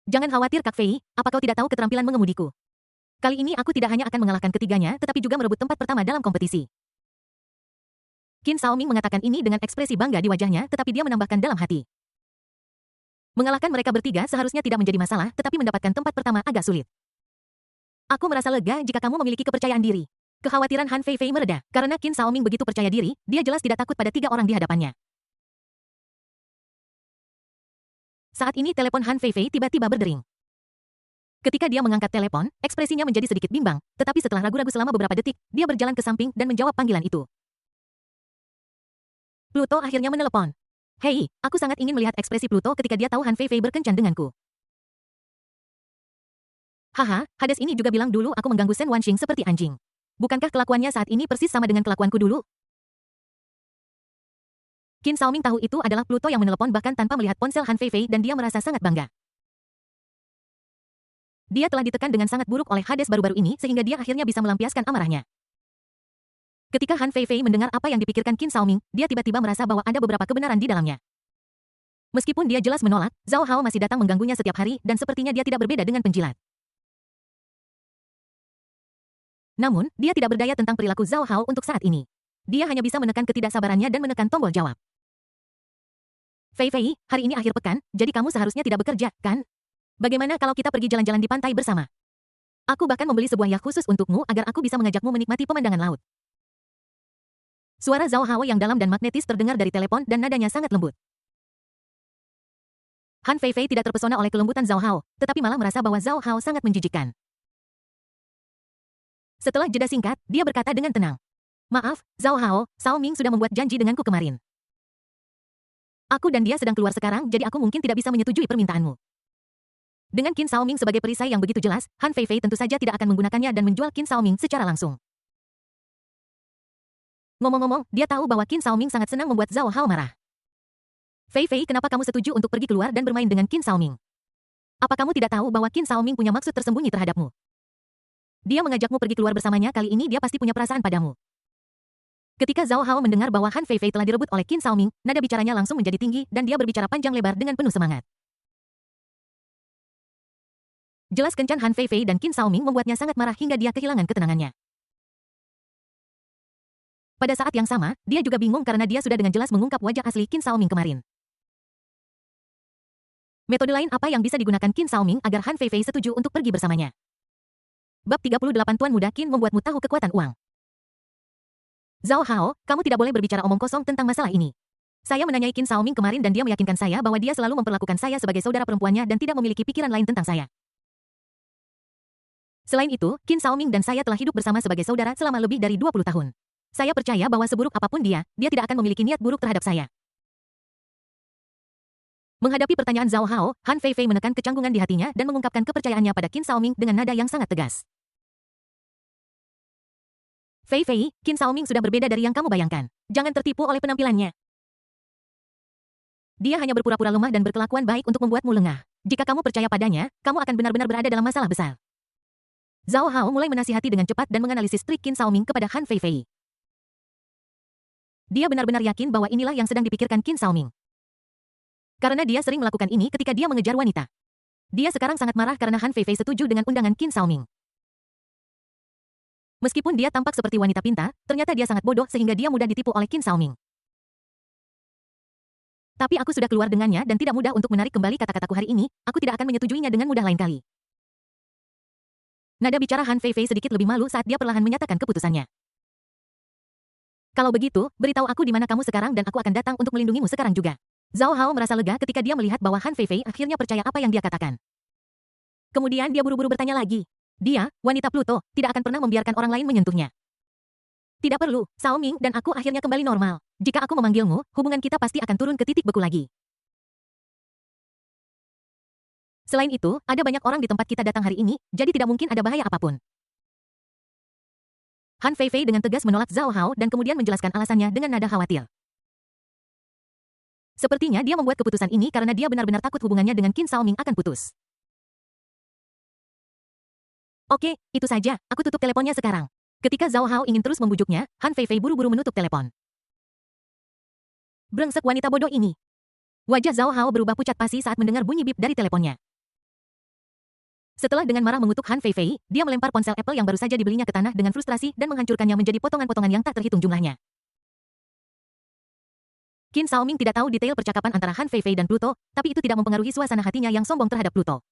Jangan khawatir Kak Fei, apa kau tidak tahu keterampilan mengemudiku? Kali ini aku tidak hanya akan mengalahkan ketiganya tetapi juga merebut tempat pertama dalam kompetisi. Qin Xiaoming mengatakan ini dengan ekspresi bangga di wajahnya tetapi dia menambahkan dalam hati. Mengalahkan mereka bertiga seharusnya tidak menjadi masalah tetapi mendapatkan tempat pertama agak sulit. Aku merasa lega jika kamu memiliki kepercayaan diri. Kekhawatiran Han Feifei mereda, karena Qin Xiaoming begitu percaya diri, dia jelas tidak takut pada tiga orang di hadapannya. Saat ini telepon Han Feifei tiba-tiba berdering. Ketika dia mengangkat telepon, ekspresinya menjadi sedikit bimbang, tetapi setelah ragu-ragu selama beberapa detik, dia berjalan ke samping dan menjawab panggilan itu. Pluto akhirnya menelepon. Hei, aku sangat ingin melihat ekspresi Pluto ketika dia tahu Han Feifei berkencan denganku. Haha, Hades ini juga bilang dulu aku mengganggu Shen Wanxing seperti anjing. Bukankah kelakuannya saat ini persis sama dengan kelakuanku dulu? Qin Xiaoming tahu itu adalah Pluto yang menelepon bahkan tanpa melihat ponsel Han Feifei dan dia merasa sangat bangga. Dia telah ditekan dengan sangat buruk oleh Hades baru-baru ini sehingga dia akhirnya bisa melampiaskan amarahnya. Ketika Han Feifei mendengar apa yang dipikirkan Qin Xiaoming, dia tiba-tiba merasa bahwa ada beberapa kebenaran di dalamnya. Meskipun dia jelas menolak, Zhao Hao masih datang mengganggunya setiap hari dan sepertinya dia tidak berbeda dengan penjilat. Namun, dia tidak berdaya tentang perilaku Zhao Hao untuk saat ini. Dia hanya bisa menekan ketidaksabarannya dan menekan tombol jawab. Fei, hari ini akhir pekan, jadi kamu seharusnya tidak bekerja, kan? Bagaimana kalau kita pergi jalan-jalan di pantai bersama? Aku bahkan membeli sebuah yacht khusus untukmu agar aku bisa mengajakmu menikmati pemandangan laut. Suara Zhao Hao yang dalam dan magnetis terdengar dari telepon dan nadanya sangat lembut. Han Feifei tidak terpesona oleh kelembutan Zhao Hao, tetapi malah merasa bahwa Zhao Hao sangat menjijikkan. Setelah jeda singkat, dia berkata dengan tenang. Maaf, Zhao Hao, Xiaoming sudah membuat janji denganku kemarin. Aku dan dia sedang keluar sekarang, jadi aku mungkin tidak bisa menyetujui permintaanmu. Dengan Qin Xiaoming sebagai perisai yang begitu jelas, Han Feifei tentu saja tidak akan menggunakannya dan menjual Qin Xiaoming secara langsung. Ngomong-ngomong, dia tahu bahwa Qin Xiaoming sangat senang membuat Zhao Hao marah. Fei, kenapa kamu setuju untuk pergi keluar dan bermain dengan Qin Xiaoming? Apa kamu tidak tahu bahwa Qin Xiaoming punya maksud tersembunyi terhadapmu? Dia mengajakmu pergi keluar bersamanya kali ini dia pasti punya perasaan padamu. Ketika Zhao Hao mendengar bahwa Han Feifei telah direbut oleh Qin Xiaoming, nada bicaranya langsung menjadi tinggi dan dia berbicara panjang lebar dengan penuh semangat. Jelas kencan Han Feifei dan Qin Xiaoming membuatnya sangat marah hingga dia kehilangan ketenangannya. Pada saat yang sama, dia juga bingung karena dia sudah dengan jelas mengungkap wajah asli Qin Xiaoming kemarin. Metode lain apa yang bisa digunakan Qin Xiaoming agar Han Feifei setuju untuk pergi bersamanya? Bab 38 Tuan Muda Qin membuatmu tahu kekuatan uang. Zhao Hao, kamu tidak boleh berbicara omong kosong tentang masalah ini. Saya menanyai Qin Xiaoming kemarin dan dia meyakinkan saya bahwa dia selalu memperlakukan saya sebagai saudara perempuannya dan tidak memiliki pikiran lain tentang saya. Selain itu, Qin Xiaoming dan saya telah hidup bersama sebagai saudara selama lebih dari 20 tahun. Saya percaya bahwa seburuk apapun dia tidak akan memiliki niat buruk terhadap saya. Menghadapi pertanyaan Zhao Hao, Han Feifei menekan kecanggungan di hatinya dan mengungkapkan kepercayaannya pada Qin Xiaoming dengan nada yang sangat tegas. Feifei, Qin Xiaoming sudah berbeda dari yang kamu bayangkan. Jangan tertipu oleh penampilannya. Dia hanya berpura-pura lemah dan berkelakuan baik untuk membuatmu lengah. Jika kamu percaya padanya, kamu akan benar-benar berada dalam masalah besar. Zhao Hao mulai menasihati dengan cepat dan menganalisis trik Qin Xiaoming kepada Han Feifei. Dia benar-benar yakin bahwa inilah yang sedang dipikirkan Qin Xiaoming. Karena dia sering melakukan ini ketika dia mengejar wanita. Dia sekarang sangat marah karena Han Feifei setuju dengan undangan Qin Xiaoming. Meskipun dia tampak seperti wanita pintar, ternyata dia sangat bodoh sehingga dia mudah ditipu oleh Qin Xiaoming. Tapi aku sudah keluar dengannya dan tidak mudah untuk menarik kembali kata-kataku hari ini, aku tidak akan menyetujuinya dengan mudah lain kali. Nada bicara Han Feifei sedikit lebih malu saat dia perlahan menyatakan keputusannya. Kalau begitu, beritahu aku di mana kamu sekarang dan aku akan datang untuk melindungimu sekarang juga. Zhao Hao merasa lega ketika dia melihat bahwa Han Feifei akhirnya percaya apa yang dia katakan. Kemudian dia buru-buru bertanya lagi. Dia, wanita Pluto, tidak akan pernah membiarkan orang lain menyentuhnya. Tidak perlu, Xiaoming dan aku akhirnya kembali normal. Jika aku memanggilmu, hubungan kita pasti akan turun ke titik beku lagi. Selain itu, ada banyak orang di tempat kita datang hari ini, jadi tidak mungkin ada bahaya apapun. Han Feifei dengan tegas menolak Zhao Hao dan kemudian menjelaskan alasannya dengan nada khawatir. Sepertinya dia membuat keputusan ini karena dia benar-benar takut hubungannya dengan Qin Xiaoming akan putus. Oke, itu saja, aku tutup teleponnya sekarang. Ketika Zhao Hao ingin terus membujuknya, Han Feifei buru-buru menutup telepon. Brengsek wanita bodoh ini. Wajah Zhao Hao berubah pucat pasi saat mendengar bunyi bip dari teleponnya. Setelah dengan marah mengutuk Han Feifei, dia melempar ponsel Apple yang baru saja dibelinya ke tanah dengan frustrasi dan menghancurkannya menjadi potongan-potongan yang tak terhitung jumlahnya. Qin Xiaoming tidak tahu detail percakapan antara Han Feifei dan Pluto, tapi itu tidak mempengaruhi suasana hatinya yang sombong terhadap Pluto.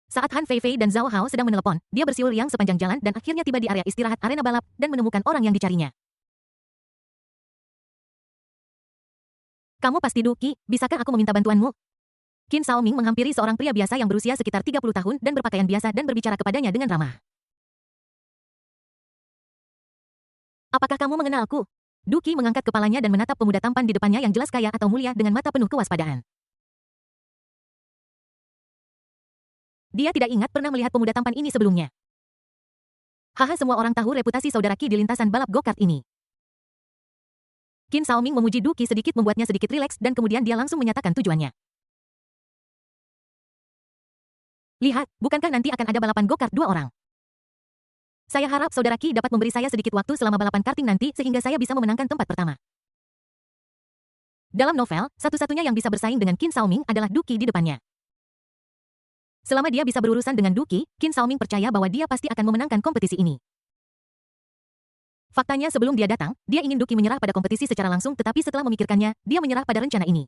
Saat Han Feifei dan Zhao Hao sedang menelepon, dia bersiul riang sepanjang jalan dan akhirnya tiba di area istirahat arena balap dan menemukan orang yang dicarinya. Kamu pasti Duki, bisakah aku meminta bantuanmu? Qin Xiaoming menghampiri seorang pria biasa yang berusia sekitar 30 tahun dan berpakaian biasa dan berbicara kepadanya dengan ramah. Apakah kamu mengenalku? Duki mengangkat kepalanya dan menatap pemuda tampan di depannya yang jelas kaya atau mulia dengan mata penuh kewaspadaan. Dia tidak ingat pernah melihat pemuda tampan ini sebelumnya. Haha, semua orang tahu reputasi saudara Qi di lintasan balap go-kart ini. Qin Xiaoming memuji Duki sedikit membuatnya sedikit rileks dan kemudian dia langsung menyatakan tujuannya. Lihat, bukankah nanti akan ada balapan go-kart 2 orang? Saya harap saudara Qi dapat memberi saya sedikit waktu selama balapan karting nanti sehingga saya bisa memenangkan tempat pertama. Dalam novel, satu-satunya yang bisa bersaing dengan Qin Xiaoming adalah Duki di depannya. Selama dia bisa berurusan dengan Duki, Qin Xiaoming percaya bahwa dia pasti akan memenangkan kompetisi ini. Faktanya sebelum dia datang, dia ingin Duki menyerah pada kompetisi secara langsung tetapi setelah memikirkannya, dia menyerah pada rencana ini.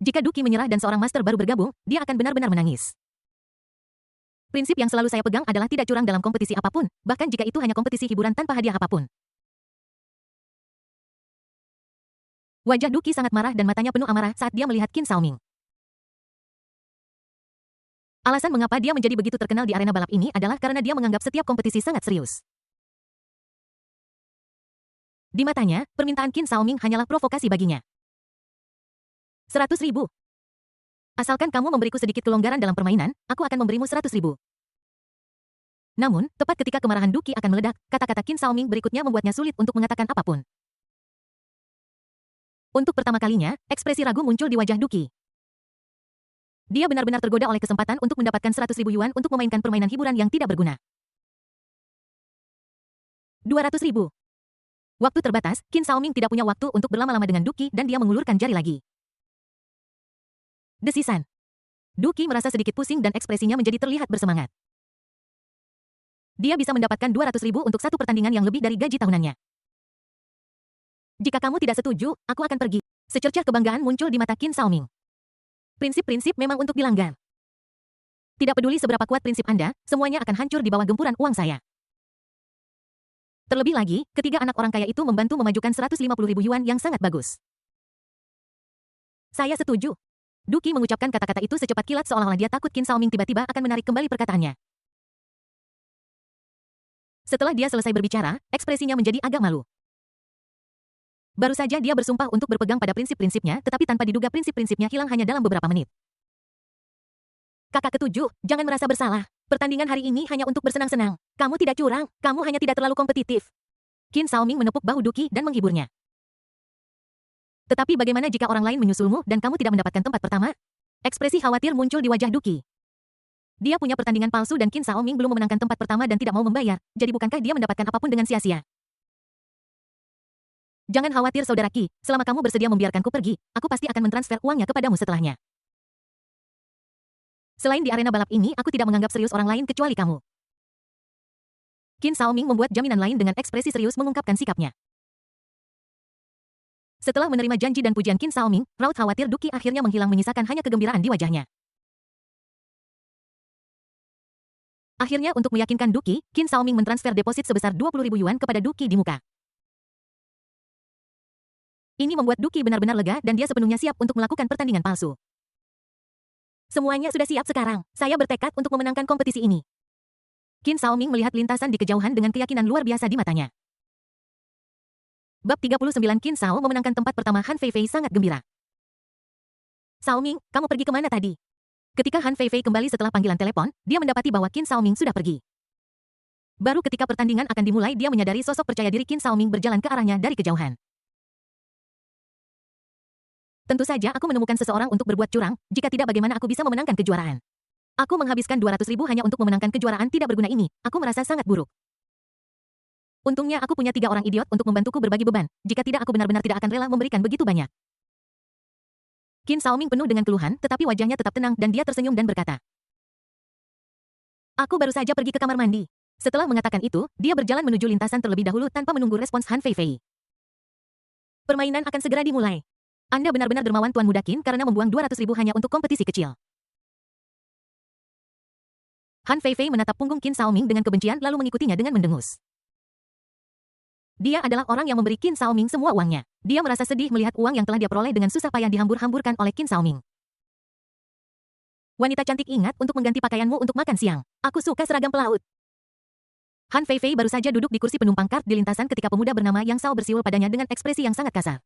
Jika Duki menyerah dan seorang master baru bergabung, dia akan benar-benar menangis. Prinsip yang selalu saya pegang adalah tidak curang dalam kompetisi apapun, bahkan jika itu hanya kompetisi hiburan tanpa hadiah apapun. Wajah Duki sangat marah dan matanya penuh amarah saat dia melihat Qin Xiaoming. Alasan mengapa dia menjadi begitu terkenal di arena balap ini adalah karena dia menganggap setiap kompetisi sangat serius. Di matanya, permintaan Qin Xiaoming hanyalah provokasi baginya. 100.000. Asalkan kamu memberiku sedikit kelonggaran dalam permainan, aku akan memberimu 100.000. Namun, tepat ketika kemarahan Duki akan meledak, kata-kata Qin Xiaoming berikutnya membuatnya sulit untuk mengatakan apapun. Untuk pertama kalinya, ekspresi ragu muncul di wajah Duki. Dia benar-benar tergoda oleh kesempatan untuk mendapatkan 100.000 yuan untuk memainkan permainan hiburan yang tidak berguna. 200.000. Waktu terbatas, Qin Xiaoming tidak punya waktu untuk berlama-lama dengan Duki dan dia mengulurkan jari lagi. Desisan. Duki merasa sedikit pusing dan ekspresinya menjadi terlihat bersemangat. Dia bisa mendapatkan 200.000 untuk satu pertandingan yang lebih dari gaji tahunannya. Jika kamu tidak setuju, aku akan pergi. Secercah kebanggaan muncul di mata Qin Xiaoming. Prinsip-prinsip memang untuk dilanggar. Tidak peduli seberapa kuat prinsip Anda, semuanya akan hancur di bawah gempuran uang saya. Terlebih lagi, ketiga anak orang kaya itu membantu memajukan 150.000 yuan yang sangat bagus. Saya setuju. Duki mengucapkan kata-kata itu secepat kilat seolah-olah dia takut Qin Xiaoming tiba-tiba akan menarik kembali perkataannya. Setelah dia selesai berbicara, ekspresinya menjadi agak malu. Baru saja dia bersumpah untuk berpegang pada prinsip-prinsipnya, tetapi tanpa diduga prinsip-prinsipnya hilang hanya dalam beberapa menit. Kakak ketujuh, jangan merasa bersalah. Pertandingan hari ini hanya untuk bersenang-senang. Kamu tidak curang, kamu hanya tidak terlalu kompetitif. Qin Xiaoming menepuk bahu Duqi dan menghiburnya. Tetapi bagaimana jika orang lain menyusulmu dan kamu tidak mendapatkan tempat pertama? Ekspresi khawatir muncul di wajah Duqi. Dia punya pertandingan palsu dan Qin Xiaoming belum memenangkan tempat pertama dan tidak mau membayar, jadi bukankah dia mendapatkan apapun dengan sia-sia? Jangan khawatir saudara Qi, selama kamu bersedia membiarkanku pergi, aku pasti akan mentransfer uangnya kepadamu setelahnya. Selain di arena balap ini, aku tidak menganggap serius orang lain kecuali kamu. Qin Xiaoming membuat jaminan lain dengan ekspresi serius mengungkapkan sikapnya. Setelah menerima janji dan pujian Qin Xiaoming, raut khawatir Duqi akhirnya menghilang menyisakan hanya kegembiraan di wajahnya. Akhirnya untuk meyakinkan Duqi, Qin Xiaoming mentransfer deposit sebesar 20.000 yuan kepada Duqi di muka. Ini membuat Duqi benar-benar lega dan dia sepenuhnya siap untuk melakukan pertandingan palsu. Semuanya sudah siap sekarang, saya bertekad untuk memenangkan kompetisi ini. Qin Xiaoming melihat lintasan di kejauhan dengan keyakinan luar biasa di matanya. Bab 39 Qin Xiao memenangkan tempat pertama. Han Feifei sangat gembira. Xiaoming, kamu pergi kemana tadi? Ketika Han Feifei kembali setelah panggilan telepon, dia mendapati bahwa Qin Xiaoming sudah pergi. Baru ketika pertandingan akan dimulai dia menyadari sosok percaya diri Qin Xiaoming berjalan ke arahnya dari kejauhan. Tentu saja aku menemukan seseorang untuk berbuat curang, jika tidak bagaimana aku bisa memenangkan kejuaraan. Aku menghabiskan 200.000 hanya untuk memenangkan kejuaraan tidak berguna ini, aku merasa sangat buruk. Untungnya aku punya 3 orang idiot untuk membantuku berbagi beban, jika tidak aku benar-benar tidak akan rela memberikan begitu banyak. Qin Xiaoming penuh dengan keluhan, tetapi wajahnya tetap tenang dan dia tersenyum dan berkata, aku baru saja pergi ke kamar mandi. Setelah mengatakan itu, dia berjalan menuju lintasan terlebih dahulu tanpa menunggu respons Han Feifei. Permainan akan segera dimulai. Anda benar-benar dermawan Tuan Muda Qin karena membuang 200.000 hanya untuk kompetisi kecil. Han Feifei menatap punggung Qin Xiaoming dengan kebencian lalu mengikutinya dengan mendengus. Dia adalah orang yang memberi Qin Xiaoming semua uangnya. Dia merasa sedih melihat uang yang telah dia peroleh dengan susah payah dihambur-hamburkan oleh Qin Xiaoming. Wanita cantik, ingat untuk mengganti pakaianmu untuk makan siang. Aku suka seragam pelaut. Han Feifei baru saja duduk di kursi penumpang kart di lintasan ketika pemuda bernama Yang Shao bersiul padanya dengan ekspresi yang sangat kasar.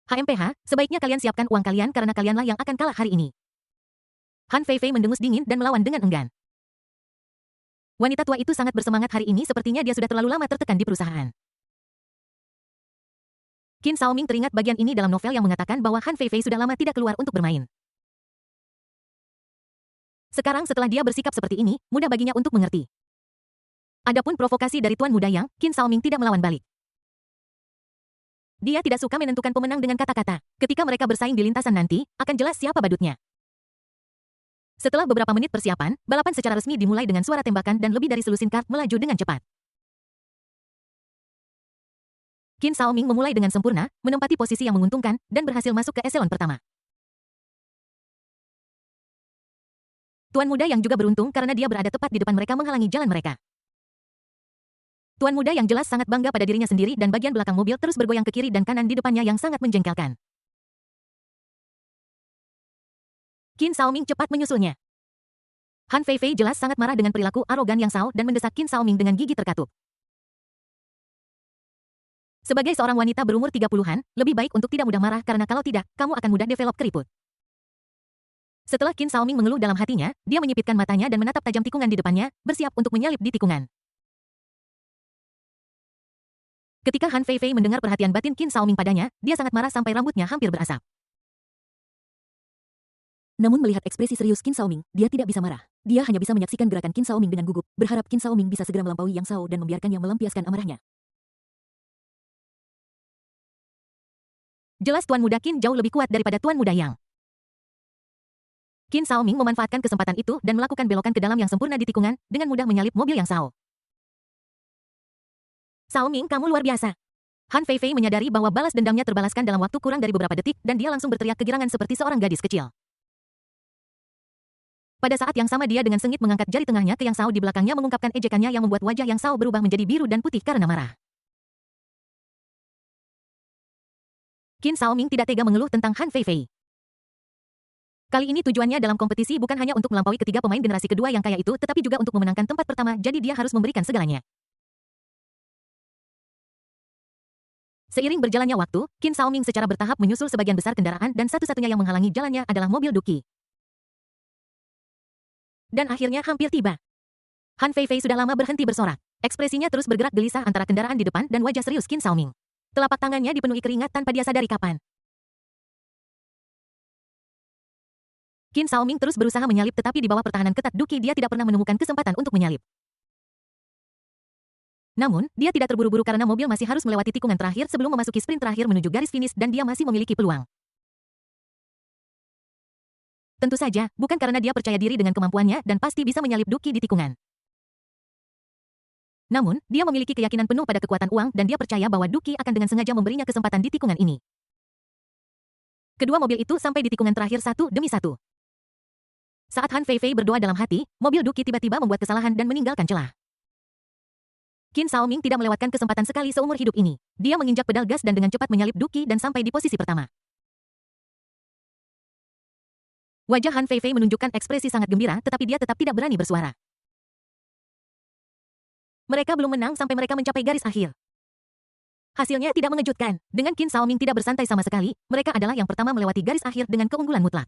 HMPH, sebaiknya kalian siapkan uang kalian karena kalianlah yang akan kalah hari ini. Han Feifei mendengus dingin dan melawan dengan enggan. Wanita tua itu sangat bersemangat hari ini, sepertinya dia sudah terlalu lama tertekan di perusahaan. Qin Xiaoming teringat bagian ini dalam novel yang mengatakan bahwa Han Feifei sudah lama tidak keluar untuk bermain. Sekarang setelah dia bersikap seperti ini, mudah baginya untuk mengerti. Adapun provokasi dari Tuan Muda Yang, Qin Xiaoming tidak melawan balik. Dia tidak suka menentukan pemenang dengan kata-kata. Ketika mereka bersaing di lintasan nanti, akan jelas siapa badutnya. Setelah beberapa menit persiapan, balapan secara resmi dimulai dengan suara tembakan dan lebih dari selusin kart melaju dengan cepat. Qin Xiaoming memulai dengan sempurna, menempati posisi yang menguntungkan, dan berhasil masuk ke eselon pertama. Tuan Muda Yang juga beruntung karena dia berada tepat di depan mereka menghalangi jalan mereka. Tuan Muda Yang jelas sangat bangga pada dirinya sendiri dan bagian belakang mobil terus bergoyang ke kiri dan kanan di depannya yang sangat menjengkelkan. Qin Xiaoming cepat menyusulnya. Han Feifei jelas sangat marah dengan perilaku arogan Yang Shao dan mendesak Qin Xiaoming dengan gigi terkatup. Sebagai seorang wanita berumur 30-an, lebih baik untuk tidak mudah marah karena kalau tidak, kamu akan mudah develop keriput. Setelah Qin Xiaoming mengeluh dalam hatinya, dia menyipitkan matanya dan menatap tajam tikungan di depannya, bersiap untuk menyalip di tikungan. Ketika Han Feifei mendengar perhatian batin Qin Xiaoming padanya, dia sangat marah sampai rambutnya hampir berasap. Namun melihat ekspresi serius Qin Xiaoming, dia tidak bisa marah. Dia hanya bisa menyaksikan gerakan Qin Xiaoming dengan gugup, berharap Qin Xiaoming bisa segera melampaui Yang Shao dan membiarkannya melampiaskan amarahnya. Jelas Tuan Muda Qin jauh lebih kuat daripada Tuan Muda Yang. Qin Xiaoming memanfaatkan kesempatan itu dan melakukan belokan ke dalam yang sempurna di tikungan, dengan mudah menyalip mobil Yang Shao. Xiaoming, kamu luar biasa. Han Feifei menyadari bahwa balas dendamnya terbalaskan dalam waktu kurang dari beberapa detik dan dia langsung berteriak kegirangan seperti seorang gadis kecil. Pada saat yang sama dia dengan sengit mengangkat jari tengahnya ke Yang Shao di belakangnya mengungkapkan ejekannya yang membuat wajah Yang Shao berubah menjadi biru dan putih karena marah. Qin Xiaoming tidak tega mengeluh tentang Han Feifei. Kali ini tujuannya dalam kompetisi bukan hanya untuk melampaui ketiga pemain generasi kedua yang kaya itu, tetapi juga untuk memenangkan tempat pertama, jadi dia harus memberikan segalanya. Seiring berjalannya waktu, Qin Xiaoming secara bertahap menyusul sebagian besar kendaraan dan satu-satunya yang menghalangi jalannya adalah mobil Duki. Dan akhirnya hampir tiba. Han Feifei sudah lama berhenti bersorak. Ekspresinya terus bergerak gelisah antara kendaraan di depan dan wajah serius Qin Xiaoming. Telapak tangannya dipenuhi keringat tanpa dia sadari kapan. Qin Xiaoming terus berusaha menyalip tetapi di bawah pertahanan ketat Duki dia tidak pernah menemukan kesempatan untuk menyalip. Namun, dia tidak terburu-buru karena mobil masih harus melewati tikungan terakhir sebelum memasuki sprint terakhir menuju garis finish dan dia masih memiliki peluang. Tentu saja, bukan karena dia percaya diri dengan kemampuannya dan pasti bisa menyalip Duki di tikungan. Namun, dia memiliki keyakinan penuh pada kekuatan uang dan dia percaya bahwa Duki akan dengan sengaja memberinya kesempatan di tikungan ini. Kedua mobil itu sampai di tikungan terakhir satu demi satu. Saat Han Feifei berdoa dalam hati, mobil Duki tiba-tiba membuat kesalahan dan meninggalkan celah. Qin Xiaoming tidak melewatkan kesempatan sekali seumur hidup ini. Dia menginjak pedal gas dan dengan cepat menyalip Duki dan sampai di posisi pertama. Wajah Han Feifei menunjukkan ekspresi sangat gembira tetapi dia tetap tidak berani bersuara. Mereka belum menang sampai mereka mencapai garis akhir. Hasilnya tidak mengejutkan. Dengan Qin Xiaoming tidak bersantai sama sekali, mereka adalah yang pertama melewati garis akhir dengan keunggulan mutlak.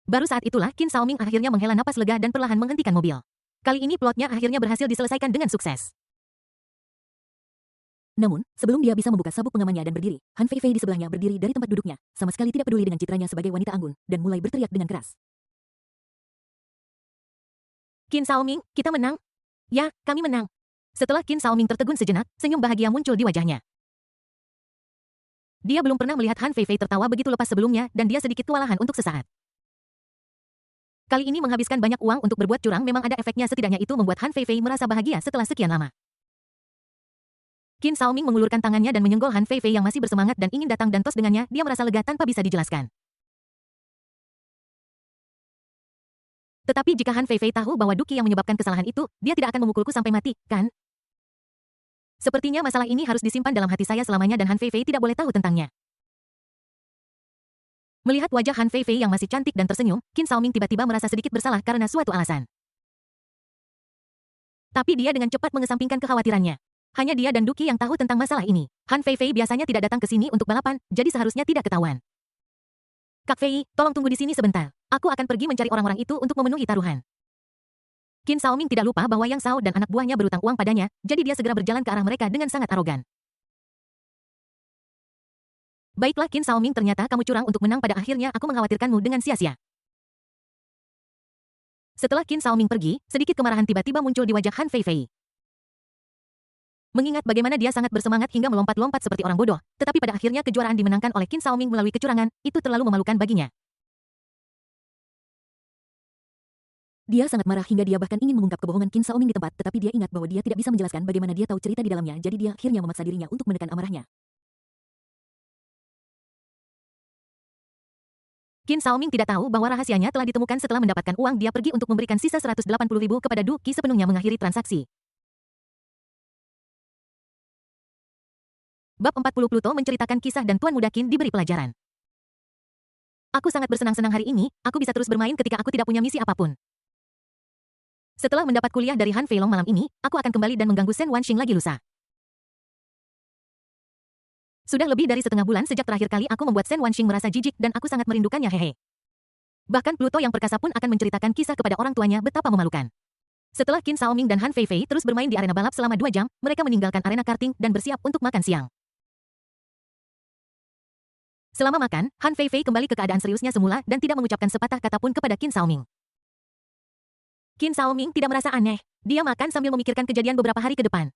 Baru saat itulah Qin Xiaoming akhirnya menghela napas lega dan perlahan menghentikan mobil. Kali ini plotnya akhirnya berhasil diselesaikan dengan sukses. Namun, sebelum dia bisa membuka sabuk pengamannya dan berdiri, Han Feifei di sebelahnya berdiri dari tempat duduknya, sama sekali tidak peduli dengan citranya sebagai wanita anggun, dan mulai berteriak dengan keras. Qin Xiaoming, kita menang. Ya, kami menang. Setelah Qin Xiaoming tertegun sejenak, senyum bahagia muncul di wajahnya. Dia belum pernah melihat Han Feifei tertawa begitu lepas sebelumnya dan dia sedikit kewalahan untuk sesaat. Kali ini menghabiskan banyak uang untuk berbuat curang memang ada efeknya setidaknya itu membuat Han Feifei merasa bahagia setelah sekian lama. Qin Xiaoming mengulurkan tangannya dan menyenggol Han Feifei yang masih bersemangat dan ingin datang dan tos dengannya, dia merasa lega tanpa bisa dijelaskan. Tetapi jika Han Feifei tahu bahwa Duki yang menyebabkan kesalahan itu, dia tidak akan memukulku sampai mati, kan? Sepertinya masalah ini harus disimpan dalam hati saya selamanya dan Han Feifei tidak boleh tahu tentangnya. Melihat wajah Han Feifei yang masih cantik dan tersenyum, Qin Xiaoming tiba-tiba merasa sedikit bersalah karena suatu alasan. Tapi dia dengan cepat mengesampingkan kekhawatirannya. Hanya dia dan Duki yang tahu tentang masalah ini. Han Feifei biasanya tidak datang ke sini untuk balapan, jadi seharusnya tidak ketahuan. Kak Fei, tolong tunggu di sini sebentar. Aku akan pergi mencari orang-orang itu untuk memenuhi taruhan. Qin Xiaoming tidak lupa bahwa Yang Zhao dan anak buahnya berutang uang padanya, jadi dia segera berjalan ke arah mereka dengan sangat arogan. Baiklah Qin Xiaoming, ternyata kamu curang untuk menang, pada akhirnya aku mengkhawatirkanmu dengan sia-sia. Setelah Qin Xiaoming pergi, sedikit kemarahan tiba-tiba muncul di wajah Han Feifei. Mengingat bagaimana dia sangat bersemangat hingga melompat-lompat seperti orang bodoh, tetapi pada akhirnya kejuaraan dimenangkan oleh Qin Xiaoming melalui kecurangan, itu terlalu memalukan baginya. Dia sangat marah hingga dia bahkan ingin mengungkap kebohongan Qin Xiaoming di tempat, tetapi dia ingat bahwa dia tidak bisa menjelaskan bagaimana dia tahu cerita di dalamnya, jadi dia akhirnya memaksa dirinya untuk menekan amarahnya. Qin Xiaoming tidak tahu bahwa rahasianya telah ditemukan setelah mendapatkan uang. Dia pergi untuk memberikan sisa 180.000 kepada Duki sepenuhnya mengakhiri transaksi. Bab 40 Pluto menceritakan kisah dan Tuan Muda Qin diberi pelajaran. Aku sangat bersenang-senang hari ini, aku bisa terus bermain ketika aku tidak punya misi apapun. Setelah mendapat kuliah dari Han Feilong malam ini, aku akan kembali dan mengganggu Shen Wanxing lagi lusa. Sudah lebih dari setengah bulan sejak terakhir kali aku membuat Shen Wanxing merasa jijik dan aku sangat merindukannya, hehe. Bahkan Pluto yang perkasa pun akan menceritakan kisah kepada orang tuanya betapa memalukan. Setelah Qin Xiaoming dan Han Feifei terus bermain di arena balap selama 2 jam, mereka meninggalkan arena karting dan bersiap untuk makan siang. Selama makan, Han Feifei kembali ke keadaan seriusnya semula dan tidak mengucapkan sepatah kata pun kepada Qin Xiaoming. Qin Xiaoming tidak merasa aneh. Dia makan sambil memikirkan kejadian beberapa hari ke depan.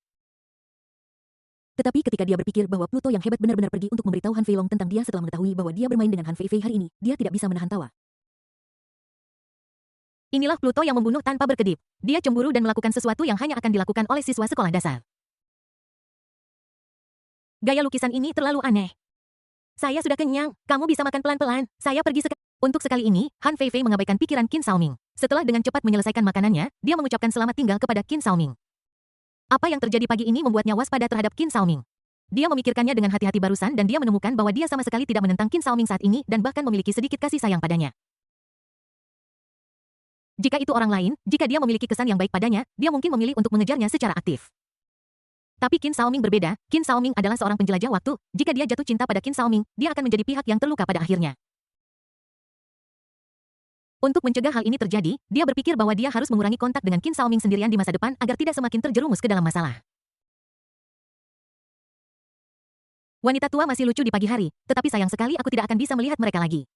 Tetapi ketika dia berpikir bahwa Pluto yang hebat benar-benar pergi untuk memberitahu Han Feilong tentang dia setelah mengetahui bahwa dia bermain dengan Han Feifei hari ini, dia tidak bisa menahan tawa. Inilah Pluto yang membunuh tanpa berkedip. Dia cemburu dan melakukan sesuatu yang hanya akan dilakukan oleh siswa sekolah dasar. Gaya lukisan ini terlalu aneh. Saya sudah kenyang, kamu bisa makan pelan-pelan, saya pergi sekarang. Untuk sekali ini, Han Feifei mengabaikan pikiran Qin Xiaoming. Setelah dengan cepat menyelesaikan makanannya, dia mengucapkan selamat tinggal kepada Qin Xiaoming. Apa yang terjadi pagi ini membuatnya waspada terhadap Qin Xiaoming. Dia memikirkannya dengan hati-hati barusan dan dia menemukan bahwa dia sama sekali tidak menentang Qin Xiaoming saat ini dan bahkan memiliki sedikit kasih sayang padanya. Jika itu orang lain, jika dia memiliki kesan yang baik padanya, dia mungkin memilih untuk mengejarnya secara aktif. Tapi Qin Xiaoming berbeda, Qin Xiaoming adalah seorang penjelajah waktu, jika dia jatuh cinta pada Qin Xiaoming, dia akan menjadi pihak yang terluka pada akhirnya. Untuk mencegah hal ini terjadi, dia berpikir bahwa dia harus mengurangi kontak dengan Qin Xiaoming sendirian di masa depan agar tidak semakin terjerumus ke dalam masalah. Wanita tua masih lucu di pagi hari, tetapi sayang sekali aku tidak akan bisa melihat mereka lagi.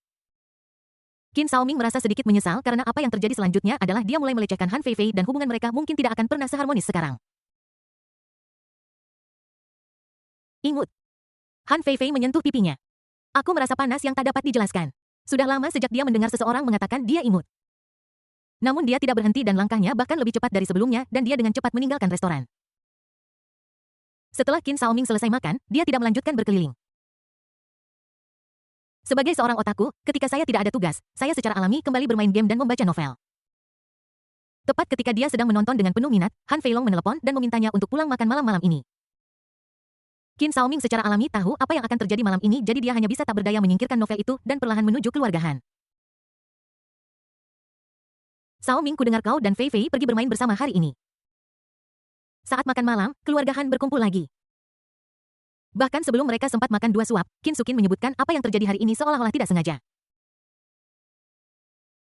Qin Xiaoming merasa sedikit menyesal karena apa yang terjadi selanjutnya adalah dia mulai melecehkan Han Feifei dan hubungan mereka mungkin tidak akan pernah seharmonis sekarang. Ingut. Han Feifei menyentuh pipinya. Aku merasa panas yang tak dapat dijelaskan. Sudah lama sejak dia mendengar seseorang mengatakan dia imut. Namun dia tidak berhenti dan langkahnya bahkan lebih cepat dari sebelumnya dan dia dengan cepat meninggalkan restoran. Setelah Qin Xiaoming selesai makan, dia tidak melanjutkan berkeliling. Sebagai seorang otaku, ketika saya tidak ada tugas, saya secara alami kembali bermain game dan membaca novel. Tepat ketika dia sedang menonton dengan penuh minat, Han Feilong menelepon dan memintanya untuk pulang makan malam ini. Qin Xiaoming secara alami tahu apa yang akan terjadi malam ini, jadi dia hanya bisa tak berdaya menyingkirkan novel itu dan perlahan menuju keluarga Han. Xiaoming, ku dengar kau dan Fei Fei pergi bermain bersama hari ini. Saat makan malam, keluarga Han berkumpul lagi. Bahkan sebelum mereka sempat makan 2 suap, Qin Sukin menyebutkan apa yang terjadi hari ini seolah-olah tidak sengaja.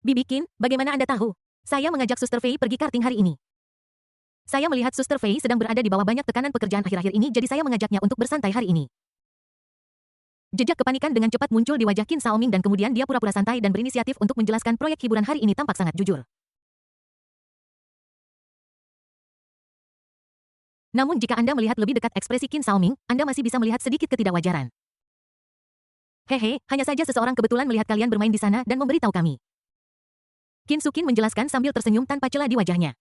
Bibi Qin, bagaimana Anda tahu? Saya mengajak Suster Fei pergi karting hari ini. Saya melihat Suster Fei sedang berada di bawah banyak tekanan pekerjaan akhir-akhir ini, jadi saya mengajaknya untuk bersantai hari ini. Jejak kepanikan dengan cepat muncul di wajah Qin Xiaoming dan kemudian dia pura-pura santai dan berinisiatif untuk menjelaskan proyek hiburan hari ini tampak sangat jujur. Namun jika Anda melihat lebih dekat ekspresi Qin Xiaoming, Anda masih bisa melihat sedikit ketidakwajaran. Hehe, hanya saja seseorang kebetulan melihat kalian bermain di sana dan memberitahu kami. Qin Sukin menjelaskan sambil tersenyum tanpa celah di wajahnya.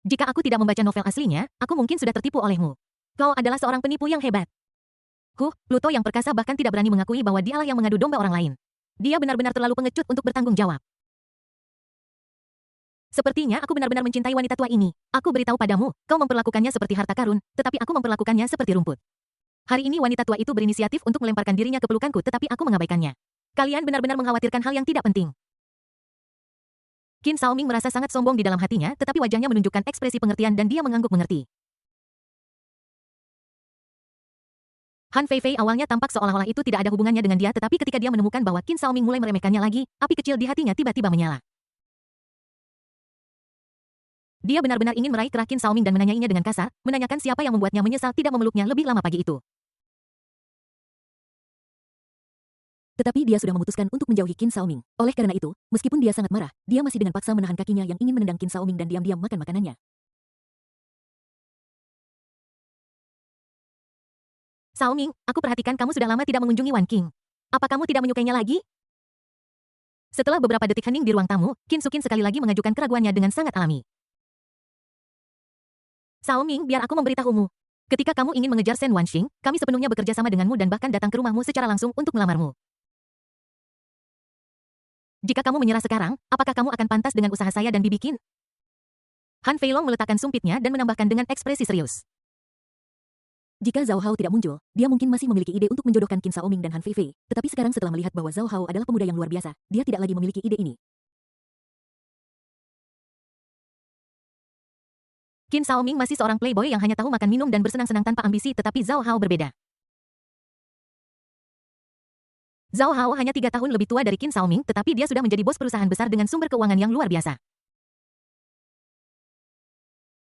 Jika aku tidak membaca novel aslinya, aku mungkin sudah tertipu olehmu. Kau adalah seorang penipu yang hebat. Pluto yang perkasa bahkan tidak berani mengakui bahwa dialah yang mengadu domba orang lain. Dia benar-benar terlalu pengecut untuk bertanggung jawab. Sepertinya aku benar-benar mencintai wanita tua ini. Aku beritahu padamu, kau memperlakukannya seperti harta karun, tetapi aku memperlakukannya seperti rumput. Hari ini wanita tua itu berinisiatif untuk melemparkan dirinya ke pelukanku, tetapi aku mengabaikannya. Kalian benar-benar mengkhawatirkan hal yang tidak penting. Qin Xiaoming merasa sangat sombong di dalam hatinya, tetapi wajahnya menunjukkan ekspresi pengertian dan dia mengangguk mengerti. Han Feifei awalnya tampak seolah-olah itu tidak ada hubungannya dengan dia, tetapi ketika dia menemukan bahwa Qin Xiaoming mulai meremehkannya lagi, api kecil di hatinya tiba-tiba menyala. Dia benar-benar ingin meraih kerah Qin Xiaoming dan menanyainya dengan kasar, menanyakan siapa yang membuatnya menyesal tidak memeluknya lebih lama pagi itu. Tetapi dia sudah memutuskan untuk menjauhi Qin Xiaoming. Oleh karena itu, meskipun dia sangat marah, dia masih dengan paksa menahan kakinya yang ingin menendang Qin Xiaoming dan diam-diam makan makanannya. Xiaoming, aku perhatikan kamu sudah lama tidak mengunjungi Wan Qing. Apa kamu tidak menyukainya lagi? Setelah beberapa detik hening di ruang tamu, Qin Sukin sekali lagi mengajukan keraguannya dengan sangat alami. Xiaoming, biar aku memberitahumu. Ketika kamu ingin mengejar Shen Wanxing, kami sepenuhnya bekerja sama denganmu dan bahkan datang ke rumahmu secara langsung untuk melamarmu. Jika kamu menyerah sekarang, apakah kamu akan pantas dengan usaha saya dan Bibi Qin? Han Feilong meletakkan sumpitnya dan menambahkan dengan ekspresi serius. Jika Zhao Hao tidak muncul, dia mungkin masih memiliki ide untuk menjodohkan Qin Xiaoming dan Han Feifei. Tetapi sekarang setelah melihat bahwa Zhao Hao adalah pemuda yang luar biasa, dia tidak lagi memiliki ide ini. Qin Xiaoming masih seorang playboy yang hanya tahu makan minum dan bersenang-senang tanpa ambisi, tetapi Zhao Hao berbeda. Zhao Hao hanya 3 tahun lebih tua dari Qin Xiaoming, tetapi dia sudah menjadi bos perusahaan besar dengan sumber keuangan yang luar biasa.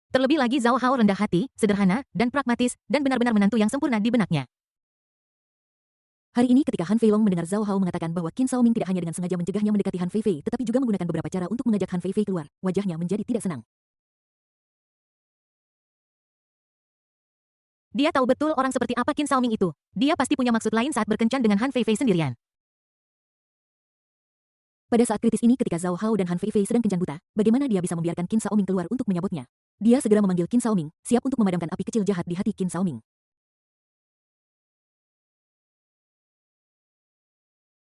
Terlebih lagi Zhao Hao rendah hati, sederhana, dan pragmatis, dan benar-benar menantu yang sempurna di benaknya. Hari ini ketika Han Feilong mendengar Zhao Hao mengatakan bahwa Qin Xiaoming tidak hanya dengan sengaja mencegahnya mendekati Han Feifei, tetapi juga menggunakan beberapa cara untuk mengajak Han Feifei keluar, wajahnya menjadi tidak senang. Dia tahu betul orang seperti apa Qin Xiaoming itu. Dia pasti punya maksud lain saat berkencan dengan Han Feifei sendirian. Pada saat kritis ini ketika Zhao Hao dan Han Feifei sedang kencan buta, bagaimana dia bisa membiarkan Qin Xiaoming keluar untuk menyabotnya? Dia segera memanggil Qin Xiaoming, siap untuk memadamkan api kecil jahat di hati Qin Xiaoming.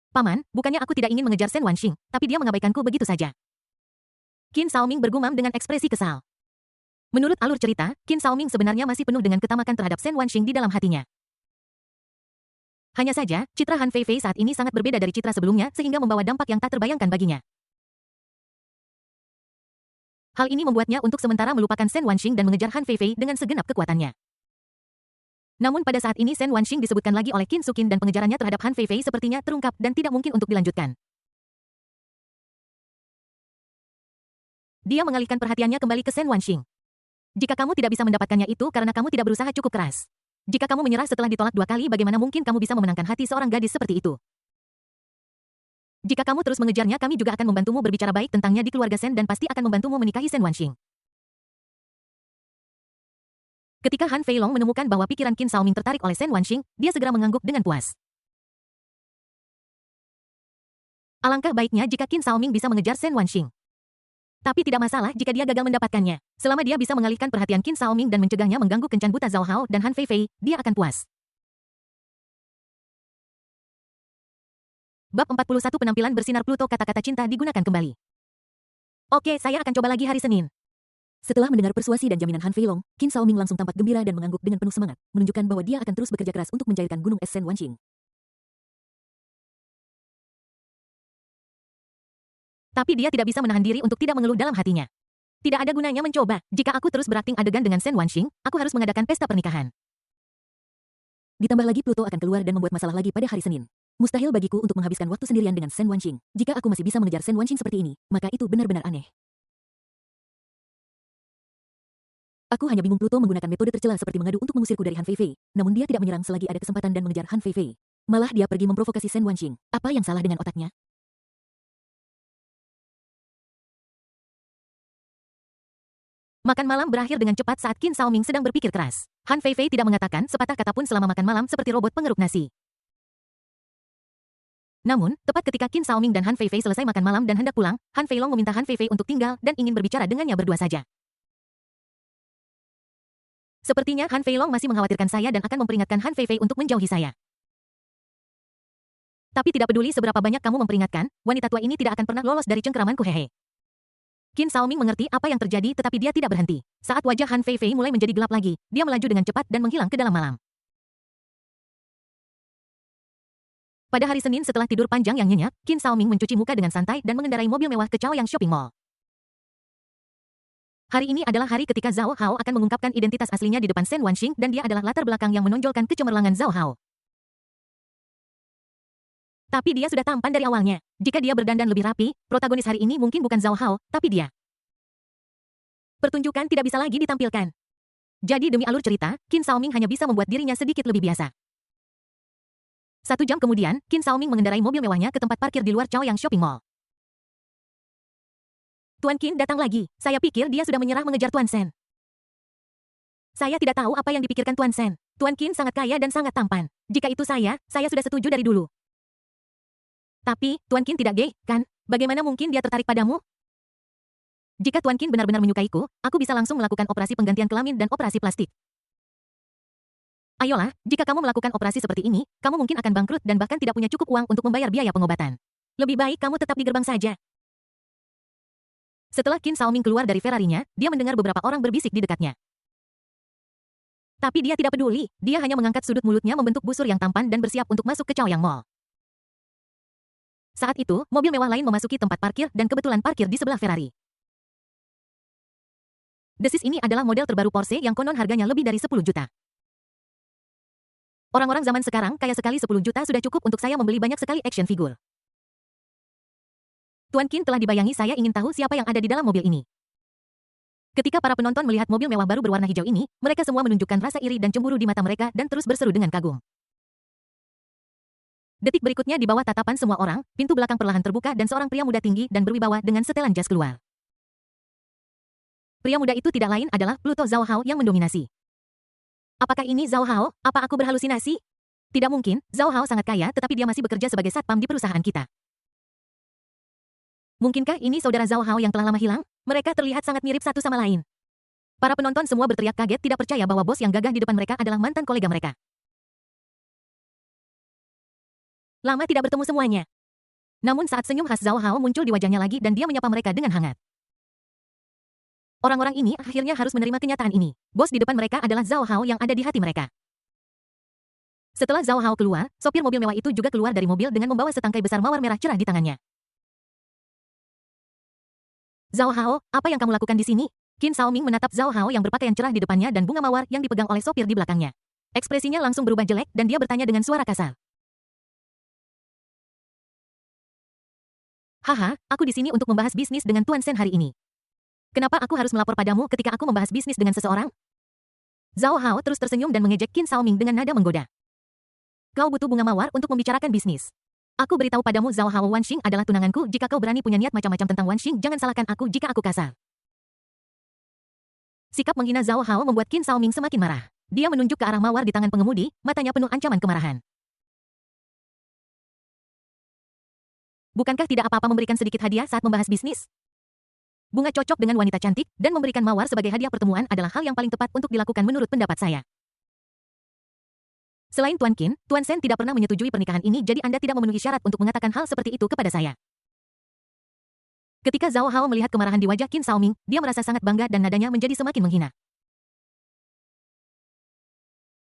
Paman, bukannya aku tidak ingin mengejar Shen Wanxing, tapi dia mengabaikanku begitu saja. Qin Xiaoming bergumam dengan ekspresi kesal. Menurut alur cerita, Qin Xiaoming sebenarnya masih penuh dengan ketamakan terhadap Shen Wanxing di dalam hatinya. Hanya saja, citra Han Feifei saat ini sangat berbeda dari citra sebelumnya sehingga membawa dampak yang tak terbayangkan baginya. Hal ini membuatnya untuk sementara melupakan Shen Wanxing dan mengejar Han Feifei dengan segenap kekuatannya. Namun pada saat ini Shen Wanxing disebutkan lagi oleh Qin Sukin dan pengejarannya terhadap Han Feifei sepertinya terungkap dan tidak mungkin untuk dilanjutkan. Dia mengalihkan perhatiannya kembali ke Shen Wanxing. Jika kamu tidak bisa mendapatkannya itu karena kamu tidak berusaha cukup keras. Jika kamu menyerah setelah ditolak 2 kali, bagaimana mungkin kamu bisa memenangkan hati seorang gadis seperti itu? Jika kamu terus mengejarnya, kami juga akan membantumu berbicara baik tentangnya di keluarga Shen dan pasti akan membantumu menikahi Shen Wanxing. Ketika Han Feilong menemukan bahwa pikiran Qin Shaoming tertarik oleh Shen Wanxing, dia segera mengangguk dengan puas. Alangkah baiknya jika Qin Shaoming bisa mengejar Shen Wanxing. Tapi tidak masalah jika dia gagal mendapatkannya. Selama dia bisa mengalihkan perhatian Qin Shaoming dan mencegahnya mengganggu kencan buta Zhao Hao dan Han Feifei, dia akan puas. Bab 41 Penampilan Bersinar Pluto. Kata-kata cinta digunakan kembali. Oke, saya akan coba lagi hari Senin. Setelah mendengar persuasi dan jaminan Han Feilong, Qin Shaoming langsung tampak gembira dan mengangguk dengan penuh semangat, menunjukkan bahwa dia akan terus bekerja keras untuk mencairkan gunung es Shen Wanxing. Tapi dia tidak bisa menahan diri untuk tidak mengeluh dalam hatinya. Tidak ada gunanya mencoba. Jika aku terus berakting adegan dengan Shen Wanxing, aku harus mengadakan pesta pernikahan. Ditambah lagi Pluto akan keluar dan membuat masalah lagi pada hari Senin. Mustahil bagiku untuk menghabiskan waktu sendirian dengan Shen Wanxing. Jika aku masih bisa mengejar Shen Wanxing seperti ini, maka itu benar-benar aneh. Aku hanya bingung Pluto menggunakan metode tercela seperti mengadu untuk mengusirku dari Han Feifei. Namun dia tidak menyerang selagi ada kesempatan dan mengejar Han Feifei. Malah dia pergi memprovokasi Shen Wanxing. Apa yang salah dengan otaknya? Makan malam berakhir dengan cepat saat Qin Shaoming sedang berpikir keras. Han Feifei tidak mengatakan sepatah kata pun selama makan malam seperti robot pengeruk nasi. Namun, tepat ketika Qin Shaoming dan Han Feifei selesai makan malam dan hendak pulang, Han Feilong meminta Han Feifei untuk tinggal dan ingin berbicara dengannya berdua saja. Sepertinya Han Feilong masih mengkhawatirkan saya dan akan memperingatkan Han Feifei untuk menjauhi saya. Tapi tidak peduli seberapa banyak kamu memperingatkan, wanita tua ini tidak akan pernah lolos dari cengkeramanku hehe. Qin Shaoming mengerti apa yang terjadi tetapi dia tidak berhenti. Saat wajah Han Feifei mulai menjadi gelap lagi, dia melaju dengan cepat dan menghilang ke dalam malam. Pada hari Senin setelah tidur panjang yang nyenyak, Qin Shaoming mencuci muka dengan santai dan mengendarai mobil mewah ke Chaoyang Shopping Mall. Hari ini adalah hari ketika Zhao Hao akan mengungkapkan identitas aslinya di depan Shen Wanxing dan dia adalah latar belakang yang menonjolkan kecemerlangan Zhao Hao. Tapi dia sudah tampan dari awalnya. Jika dia berdandan lebih rapi, protagonis hari ini mungkin bukan Zhao Hao, tapi dia. Pertunjukan tidak bisa lagi ditampilkan. Jadi demi alur cerita, Qin Shaoming hanya bisa membuat dirinya sedikit lebih biasa. 1 jam kemudian, Qin Shaoming mengendarai mobil mewahnya ke tempat parkir di luar Chaoyang Shopping Mall. Tuan Qin datang lagi. Saya pikir dia sudah menyerah mengejar Tuan Shen. Saya tidak tahu apa yang dipikirkan Tuan Shen. Tuan Qin sangat kaya dan sangat tampan. Jika itu saya sudah setuju dari dulu. Tapi, Tuan Qin tidak gay, kan? Bagaimana mungkin dia tertarik padamu? Jika Tuan Qin benar-benar menyukaiku, aku bisa langsung melakukan operasi penggantian kelamin dan operasi plastik. Ayolah, jika kamu melakukan operasi seperti ini, kamu mungkin akan bangkrut dan bahkan tidak punya cukup uang untuk membayar biaya pengobatan. Lebih baik kamu tetap di gerbang saja. Setelah Qin Shaoming keluar dari Ferrari-nya, dia mendengar beberapa orang berbisik di dekatnya. Tapi dia tidak peduli, dia hanya mengangkat sudut mulutnya membentuk busur yang tampan dan bersiap untuk masuk ke Chaoyang Mall. Saat itu, mobil mewah lain memasuki tempat parkir dan kebetulan parkir di sebelah Ferrari. Desis ini adalah model terbaru Porsche yang konon harganya lebih dari 10 juta. Orang-orang zaman sekarang kaya sekali 10 juta sudah cukup untuk saya membeli banyak sekali action figure. Tuan Qin telah dibayangi saya ingin tahu siapa yang ada di dalam mobil ini. Ketika para penonton melihat mobil mewah baru berwarna hijau ini, mereka semua menunjukkan rasa iri dan cemburu di mata mereka dan terus berseru dengan kagum. Detik berikutnya di bawah tatapan semua orang, pintu belakang perlahan terbuka dan seorang pria muda tinggi dan berwibawa dengan setelan jas keluar. Pria muda itu tidak lain adalah Pluto Zhao Hao yang mendominasi. Apakah ini Zhao Hao? Apa aku berhalusinasi? Tidak mungkin, Zhao Hao sangat kaya tetapi dia masih bekerja sebagai satpam di perusahaan kita. Mungkinkah ini saudara Zhao Hao yang telah lama hilang? Mereka terlihat sangat mirip satu sama lain. Para penonton semua berteriak kaget tidak percaya bahwa bos yang gagah di depan mereka adalah mantan kolega mereka. Lama tidak bertemu semuanya. Namun saat senyum khas Zhao Hao muncul di wajahnya lagi dan dia menyapa mereka dengan hangat. Orang-orang ini akhirnya harus menerima kenyataan ini. Bos di depan mereka adalah Zhao Hao yang ada di hati mereka. Setelah Zhao Hao keluar, sopir mobil mewah itu juga keluar dari mobil dengan membawa setangkai besar mawar merah cerah di tangannya. Zhao Hao, apa yang kamu lakukan di sini? Qin Shaoming menatap Zhao Hao yang berpakaian cerah di depannya dan bunga mawar yang dipegang oleh sopir di belakangnya. Ekspresinya langsung berubah jelek dan dia bertanya dengan suara kasar. Haha, aku di sini untuk membahas bisnis dengan Tuan Sen hari ini. Kenapa aku harus melapor padamu ketika aku membahas bisnis dengan seseorang? Zhao Hao terus tersenyum dan mengejek Qin Shaoming dengan nada menggoda. Kau butuh bunga mawar untuk membicarakan bisnis. Aku beritahu padamu Zhao Hao, Wanxing adalah tunanganku. Jika kau berani punya niat macam-macam tentang Wanxing, jangan salahkan aku jika aku kasar. Sikap menghina Zhao Hao membuat Qin Shaoming semakin marah. Dia menunjuk ke arah mawar di tangan pengemudi, matanya penuh ancaman kemarahan. Bukankah tidak apa-apa memberikan sedikit hadiah saat membahas bisnis? Bunga cocok dengan wanita cantik, dan memberikan mawar sebagai hadiah pertemuan adalah hal yang paling tepat untuk dilakukan menurut pendapat saya. Selain Tuan Qin, Tuan Sen tidak pernah menyetujui pernikahan ini, jadi Anda tidak memenuhi syarat untuk mengatakan hal seperti itu kepada saya. Ketika Zhao Hao melihat kemarahan di wajah Qin Shaoming, dia merasa sangat bangga dan nadanya menjadi semakin menghina.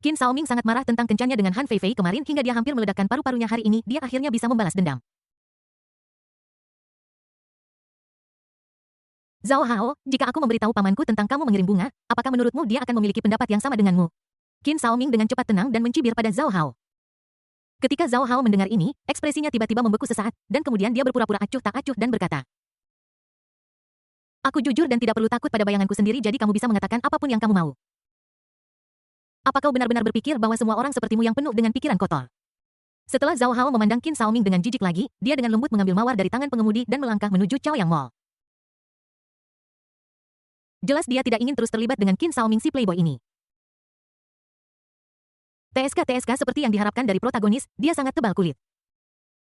Qin Shaoming sangat marah tentang kencannya dengan Han Feifei kemarin hingga dia hampir meledakkan paru-parunya. Hari ini, dia akhirnya bisa membalas dendam. Zhao Hao, jika aku memberitahu pamanku tentang kamu mengirim bunga, apakah menurutmu dia akan memiliki pendapat yang sama denganmu? Qin Shaoming dengan cepat tenang dan mencibir pada Zhao Hao. Ketika Zhao Hao mendengar ini, ekspresinya tiba-tiba membeku sesaat, dan kemudian dia berpura-pura acuh tak acuh dan berkata, aku jujur dan tidak perlu takut pada bayanganku sendiri, jadi kamu bisa mengatakan apapun yang kamu mau. Apa kau benar-benar berpikir bahwa semua orang sepertimu yang penuh dengan pikiran kotor? Setelah Zhao Hao memandang Qin Shaoming dengan jijik lagi, dia dengan lembut mengambil mawar dari tangan pengemudi dan melangkah menuju Chaoyang Mall. Jelas dia tidak ingin terus terlibat dengan Qin Shaoming si playboy ini. TSK seperti yang diharapkan dari protagonis, dia sangat tebal kulit.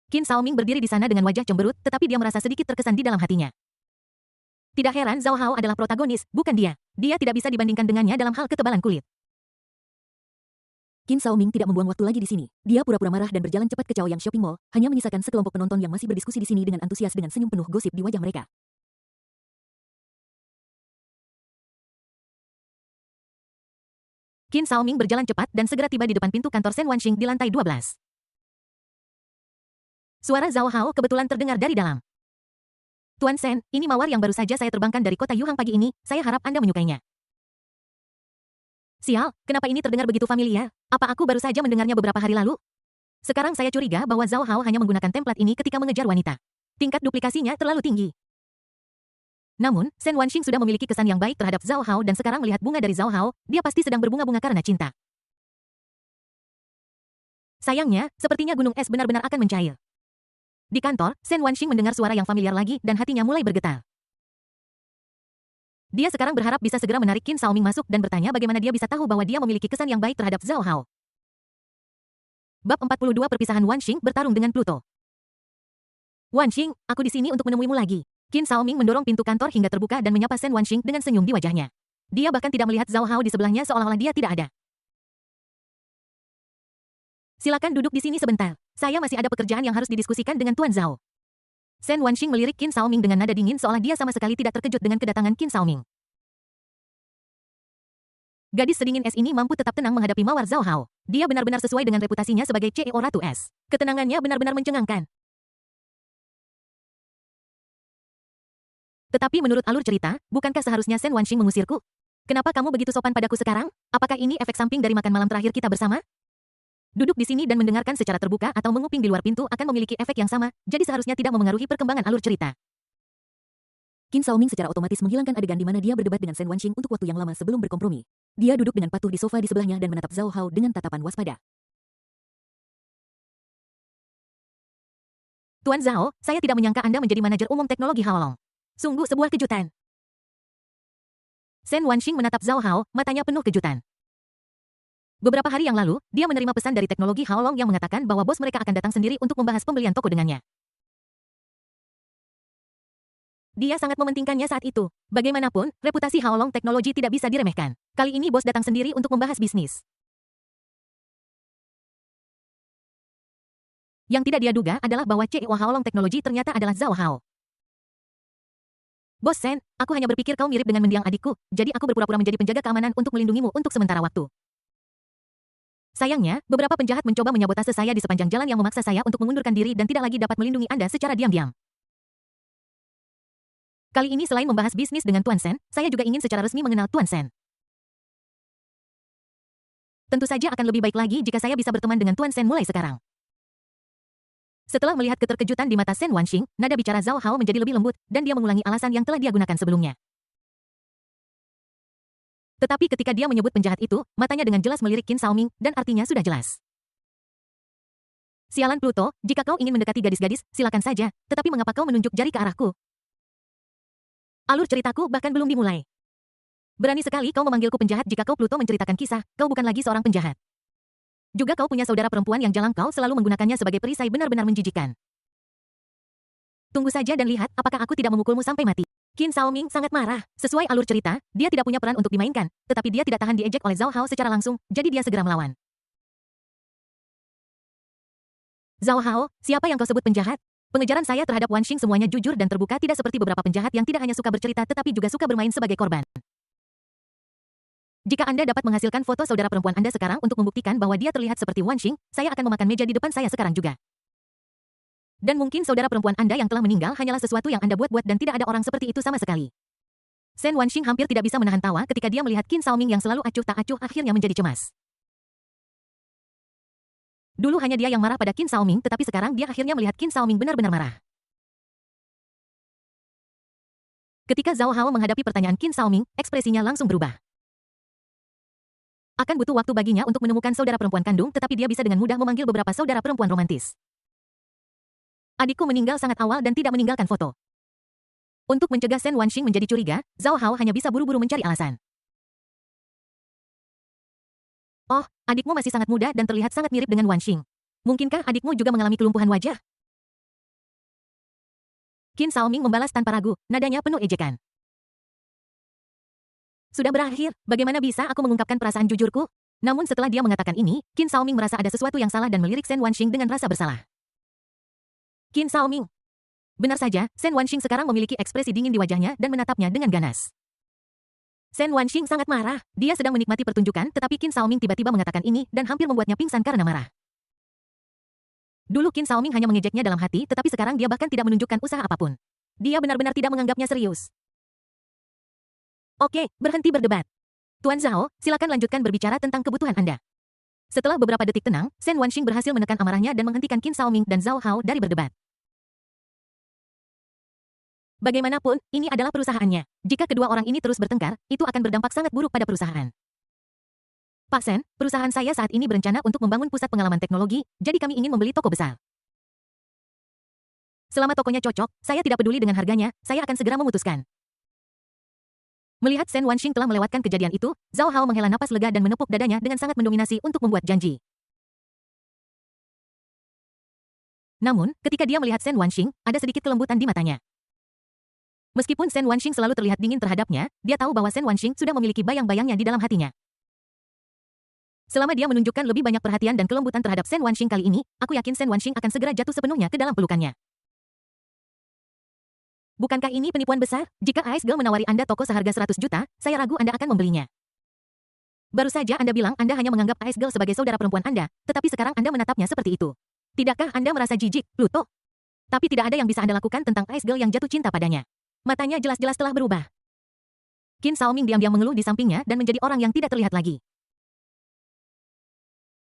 Qin Shaoming berdiri di sana dengan wajah cemberut, tetapi dia merasa sedikit terkesan di dalam hatinya. Tidak heran Zhao Hao adalah protagonis, bukan dia. Dia tidak bisa dibandingkan dengannya dalam hal ketebalan kulit. Qin Shaoming tidak membuang waktu lagi di sini. Dia pura-pura marah dan berjalan cepat ke Chaoyang Shopping Mall, hanya menyisakan sekelompok penonton yang masih berdiskusi di sini dengan antusias dengan senyum penuh gosip di wajah mereka. Qin Shaoming berjalan cepat dan segera tiba di depan pintu kantor Sen Wanxing di lantai 12. Suara Zhao Hao kebetulan terdengar dari dalam. Tuan Sen, ini mawar yang baru saja saya terbangkan dari kota Yuhang pagi ini, saya harap Anda menyukainya. Sial, kenapa ini terdengar begitu familiar? Apa aku baru saja mendengarnya beberapa hari lalu? Sekarang saya curiga bahwa Zhao Hao hanya menggunakan template ini ketika mengejar wanita. Tingkat duplikasinya terlalu tinggi. Namun, Sen Wanxing sudah memiliki kesan yang baik terhadap Zhao Hao dan sekarang melihat bunga dari Zhao Hao, dia pasti sedang berbunga-bunga karena cinta. Sayangnya, sepertinya gunung es benar-benar akan mencair. Di kantor, Sen Wanxing mendengar suara yang familiar lagi dan hatinya mulai bergetar. Dia sekarang berharap bisa segera menarik Qin Shaoming masuk dan bertanya bagaimana dia bisa tahu bahwa dia memiliki kesan yang baik terhadap Zhao Hao. Bab 42 Perpisahan Wanxing bertarung dengan Pluto. Wanxing, aku di sini untuk menemuimu lagi. Qin Shaoming mendorong pintu kantor hingga terbuka dan menyapa Sen Wanxing dengan senyum di wajahnya. Dia bahkan tidak melihat Zhao Hao di sebelahnya seolah-olah dia tidak ada. Silakan duduk di sini sebentar. Saya masih ada pekerjaan yang harus didiskusikan dengan Tuan Zhao. Sen Wanxing melirik Qin Shaoming dengan nada dingin seolah dia sama sekali tidak terkejut dengan kedatangan Qin Shaoming. Gadis sedingin es ini mampu tetap tenang menghadapi mawar Zhao Hao. Dia benar-benar sesuai dengan reputasinya sebagai CEO Ratu Es. Ketenangannya benar-benar mencengangkan. Tetapi menurut alur cerita, bukankah seharusnya Sen Wanxing mengusirku? Kenapa kamu begitu sopan padaku sekarang? Apakah ini efek samping dari makan malam terakhir kita bersama? Duduk di sini dan mendengarkan secara terbuka atau menguping di luar pintu akan memiliki efek yang sama, jadi seharusnya tidak memengaruhi perkembangan alur cerita. Qin Shaoming secara otomatis menghilangkan adegan di mana dia berdebat dengan Sen Wanxing untuk waktu yang lama sebelum berkompromi. Dia duduk dengan patuh di sofa di sebelahnya dan menatap Zhao Hao dengan tatapan waspada. Tuan Zhao, saya tidak menyangka Anda menjadi manajer umum teknologi Haolong. Sungguh sebuah kejutan. Sen Wanxing menatap Zhao Hao, matanya penuh kejutan. Beberapa hari yang lalu, dia menerima pesan dari teknologi Haolong yang mengatakan bahwa bos mereka akan datang sendiri untuk membahas pembelian toko dengannya. Dia sangat mementingkannya saat itu. Bagaimanapun, reputasi Haolong Teknologi tidak bisa diremehkan. Kali ini bos datang sendiri untuk membahas bisnis. Yang tidak dia duga adalah bahwa CEO Haolong Teknologi ternyata adalah Zhao Hao. Bos Sen, aku hanya berpikir kau mirip dengan mendiang adikku, jadi aku berpura-pura menjadi penjaga keamanan untuk melindungimu untuk sementara waktu. Sayangnya, beberapa penjahat mencoba menyabotase saya di sepanjang jalan yang memaksa saya untuk mengundurkan diri dan tidak lagi dapat melindungi Anda secara diam-diam. Kali ini selain membahas bisnis dengan Tuan Sen, saya juga ingin secara resmi mengenal Tuan Sen. Tentu saja akan lebih baik lagi jika saya bisa berteman dengan Tuan Sen mulai sekarang. Setelah melihat keterkejutan di mata Sen Wanxing, nada bicara Zhao Hao menjadi lebih lembut, dan dia mengulangi alasan yang telah dia gunakan sebelumnya. Tetapi ketika dia menyebut penjahat itu, matanya dengan jelas melirik Qin Xiaoming, dan artinya sudah jelas. Sialan Pluto, jika kau ingin mendekati gadis-gadis, silakan saja, tetapi mengapa kau menunjuk jari ke arahku? Alur ceritaku bahkan belum dimulai. Berani sekali kau memanggilku penjahat jika kau Pluto menceritakan kisah, kau bukan lagi seorang penjahat. Juga kau punya saudara perempuan yang jalang kau selalu menggunakannya sebagai perisai benar-benar menjijikan. Tunggu saja dan lihat apakah aku tidak memukulmu sampai mati. Qin Xiaoming sangat marah. Sesuai alur cerita, dia tidak punya peran untuk dimainkan, tetapi dia tidak tahan diejek oleh Zhao Hao secara langsung, jadi dia segera melawan. Zhao Hao, siapa yang kau sebut penjahat? Pengejaran saya terhadap Wanxing semuanya jujur dan terbuka, tidak seperti beberapa penjahat yang tidak hanya suka bercerita tetapi juga suka bermain sebagai korban. Jika Anda dapat menghasilkan foto saudara perempuan Anda sekarang untuk membuktikan bahwa dia terlihat seperti Wanxing, saya akan memakan meja di depan saya sekarang juga. Dan mungkin saudara perempuan Anda yang telah meninggal hanyalah sesuatu yang Anda buat-buat dan tidak ada orang seperti itu sama sekali. Sen Wanxing hampir tidak bisa menahan tawa ketika dia melihat Qin Xiaoming yang selalu acuh tak acuh akhirnya menjadi cemas. Dulu hanya dia yang marah pada Qin Xiaoming, tetapi sekarang dia akhirnya melihat Qin Xiaoming benar-benar marah. Ketika Zhao Hao menghadapi pertanyaan Qin Xiaoming, ekspresinya langsung berubah. Akan butuh waktu baginya untuk menemukan saudara perempuan kandung, tetapi dia bisa dengan mudah memanggil beberapa saudara perempuan romantis. Adikku meninggal sangat awal dan tidak meninggalkan foto. Untuk mencegah Sen Wanxing menjadi curiga, Zhao Hao hanya bisa buru-buru mencari alasan. Oh, adikmu masih sangat muda dan terlihat sangat mirip dengan Wanxing. Mungkinkah adikmu juga mengalami kelumpuhan wajah? Qin Xiaoming membalas tanpa ragu, nadanya penuh ejekan. Sudah berakhir, bagaimana bisa aku mengungkapkan perasaan jujurku? Namun setelah dia mengatakan ini, Qin Xiaoming merasa ada sesuatu yang salah dan melirik Sen Wanxing dengan rasa bersalah. Qin Xiaoming. Benar saja, Sen Wanxing sekarang memiliki ekspresi dingin di wajahnya dan menatapnya dengan ganas. Sen Wanxing sangat marah. Dia sedang menikmati pertunjukan, tetapi Qin Xiaoming tiba-tiba mengatakan ini dan hampir membuatnya pingsan karena marah. Dulu Qin Xiaoming hanya mengejeknya dalam hati, tetapi sekarang dia bahkan tidak menunjukkan usaha apapun. Dia benar-benar tidak menganggapnya serius. Oke, berhenti berdebat. Tuan Zhao, silakan lanjutkan berbicara tentang kebutuhan Anda. Setelah beberapa detik tenang, Sen Wanxing berhasil menekan amarahnya dan menghentikan Qin Xiaoming dan Zhao Hao dari berdebat. Bagaimanapun, ini adalah perusahaannya. Jika kedua orang ini terus bertengkar, itu akan berdampak sangat buruk pada perusahaan. Pak Sen, perusahaan saya saat ini berencana untuk membangun pusat pengalaman teknologi, jadi kami ingin membeli toko besar. Selama tokonya cocok, saya tidak peduli dengan harganya, saya akan segera memutuskan. Melihat Sen Wanxing telah melewatkan kejadian itu, Zhao Hao menghela napas lega dan menepuk dadanya dengan sangat mendominasi untuk membuat janji. Namun, ketika dia melihat Sen Wanxing, ada sedikit kelembutan di matanya. Meskipun Sen Wanxing selalu terlihat dingin terhadapnya, dia tahu bahwa Sen Wanxing sudah memiliki bayang-bayangnya di dalam hatinya. Selama dia menunjukkan lebih banyak perhatian dan kelembutan terhadap Sen Wanxing kali ini, aku yakin Sen Wanxing akan segera jatuh sepenuhnya ke dalam pelukannya. Bukankah ini penipuan besar? Jika Ice Girl menawari Anda toko seharga 100 juta, saya ragu Anda akan membelinya. Baru saja Anda bilang Anda hanya menganggap Ice Girl sebagai saudara perempuan Anda, tetapi sekarang Anda menatapnya seperti itu. Tidakkah Anda merasa jijik, Pluto? Tapi tidak ada yang bisa Anda lakukan tentang Ice Girl yang jatuh cinta padanya. Matanya jelas-jelas telah berubah. Qin Xiaoming diam-diam mengeluh di sampingnya dan menjadi orang yang tidak terlihat lagi.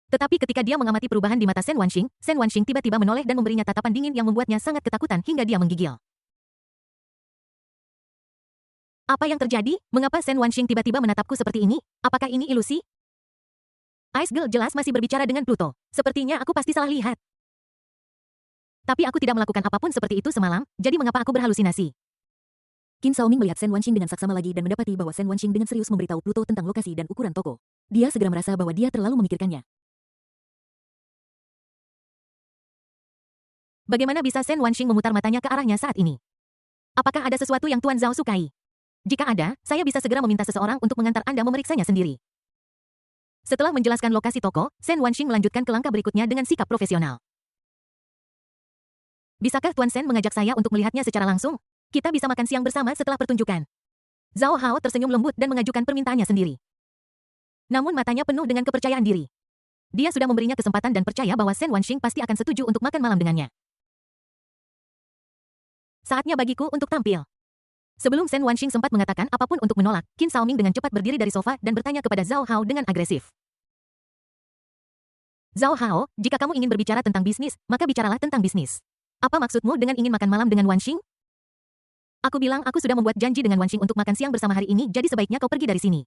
Tetapi ketika dia mengamati perubahan di mata Sen Wanxing tiba-tiba menoleh dan memberinya tatapan dingin yang membuatnya sangat ketakutan hingga dia menggigil. Apa yang terjadi? Mengapa Sen Wanxing tiba-tiba menatapku seperti ini? Apakah ini ilusi? Ice Girl jelas masih berbicara dengan Pluto. Sepertinya aku pasti salah lihat. Tapi aku tidak melakukan apapun seperti itu semalam, jadi mengapa aku berhalusinasi? Qin Xiaoming melihat Sen Wanxing dengan saksama lagi dan mendapati bahwa Sen Wanxing dengan serius memberitahu Pluto tentang lokasi dan ukuran toko. Dia segera merasa bahwa dia terlalu memikirkannya. Bagaimana bisa Sen Wanxing memutar matanya ke arahnya saat ini? Apakah ada sesuatu yang Tuan Zhao sukai? Jika ada, saya bisa segera meminta seseorang untuk mengantar Anda memeriksanya sendiri. Setelah menjelaskan lokasi toko, Sen Wanxing melanjutkan ke langkah berikutnya dengan sikap profesional. Bisakah Tuan Sen mengajak saya untuk melihatnya secara langsung? Kita bisa makan siang bersama setelah pertunjukan. Zhao Hao tersenyum lembut dan mengajukan permintaannya sendiri. Namun matanya penuh dengan kepercayaan diri. Dia sudah memberinya kesempatan dan percaya bahwa Sen Wanxing pasti akan setuju untuk makan malam dengannya. Saatnya bagiku untuk tampil. Sebelum Shen Wanxing sempat mengatakan apapun untuk menolak, Qin Xiaoming dengan cepat berdiri dari sofa dan bertanya kepada Zhao Hao dengan agresif. Zhao Hao, jika kamu ingin berbicara tentang bisnis, maka bicaralah tentang bisnis. Apa maksudmu dengan ingin makan malam dengan Wanxing? Aku bilang aku sudah membuat janji dengan Wanxing untuk makan siang bersama hari ini, jadi sebaiknya kau pergi dari sini.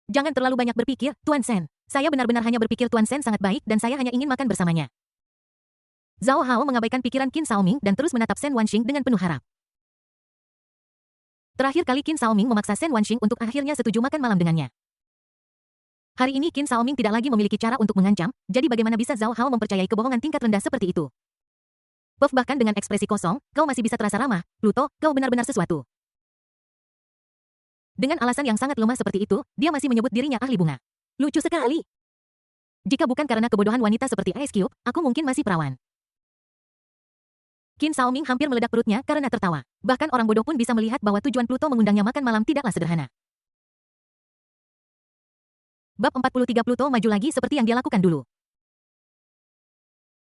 Jangan terlalu banyak berpikir, Tuan Shen. Saya benar-benar hanya berpikir Tuan Shen sangat baik dan saya hanya ingin makan bersamanya. Zhao Hao mengabaikan pikiran Qin Xiaoming dan terus menatap Shen Wanxing dengan penuh harap. Terakhir kali Qin Xiaoming memaksa Shen Wanxing untuk akhirnya setuju makan malam dengannya. Hari ini Qin Xiaoming tidak lagi memiliki cara untuk mengancam, jadi bagaimana bisa Zhao Hao mempercayai kebohongan tingkat rendah seperti itu? Puff bahkan dengan ekspresi kosong, kau masih bisa terasa ramah, Pluto, kau benar-benar sesuatu. Dengan alasan yang sangat lemah seperti itu, dia masih menyebut dirinya ahli bunga. Lucu sekali. Jika bukan karena kebodohan wanita seperti Ice Cube, aku mungkin masih perawan. Qin Xiaoming hampir meledak perutnya karena tertawa. Bahkan orang bodoh pun bisa melihat bahwa tujuan Pluto mengundangnya makan malam tidaklah sederhana. Bab 43 Pluto maju lagi seperti yang dia lakukan dulu.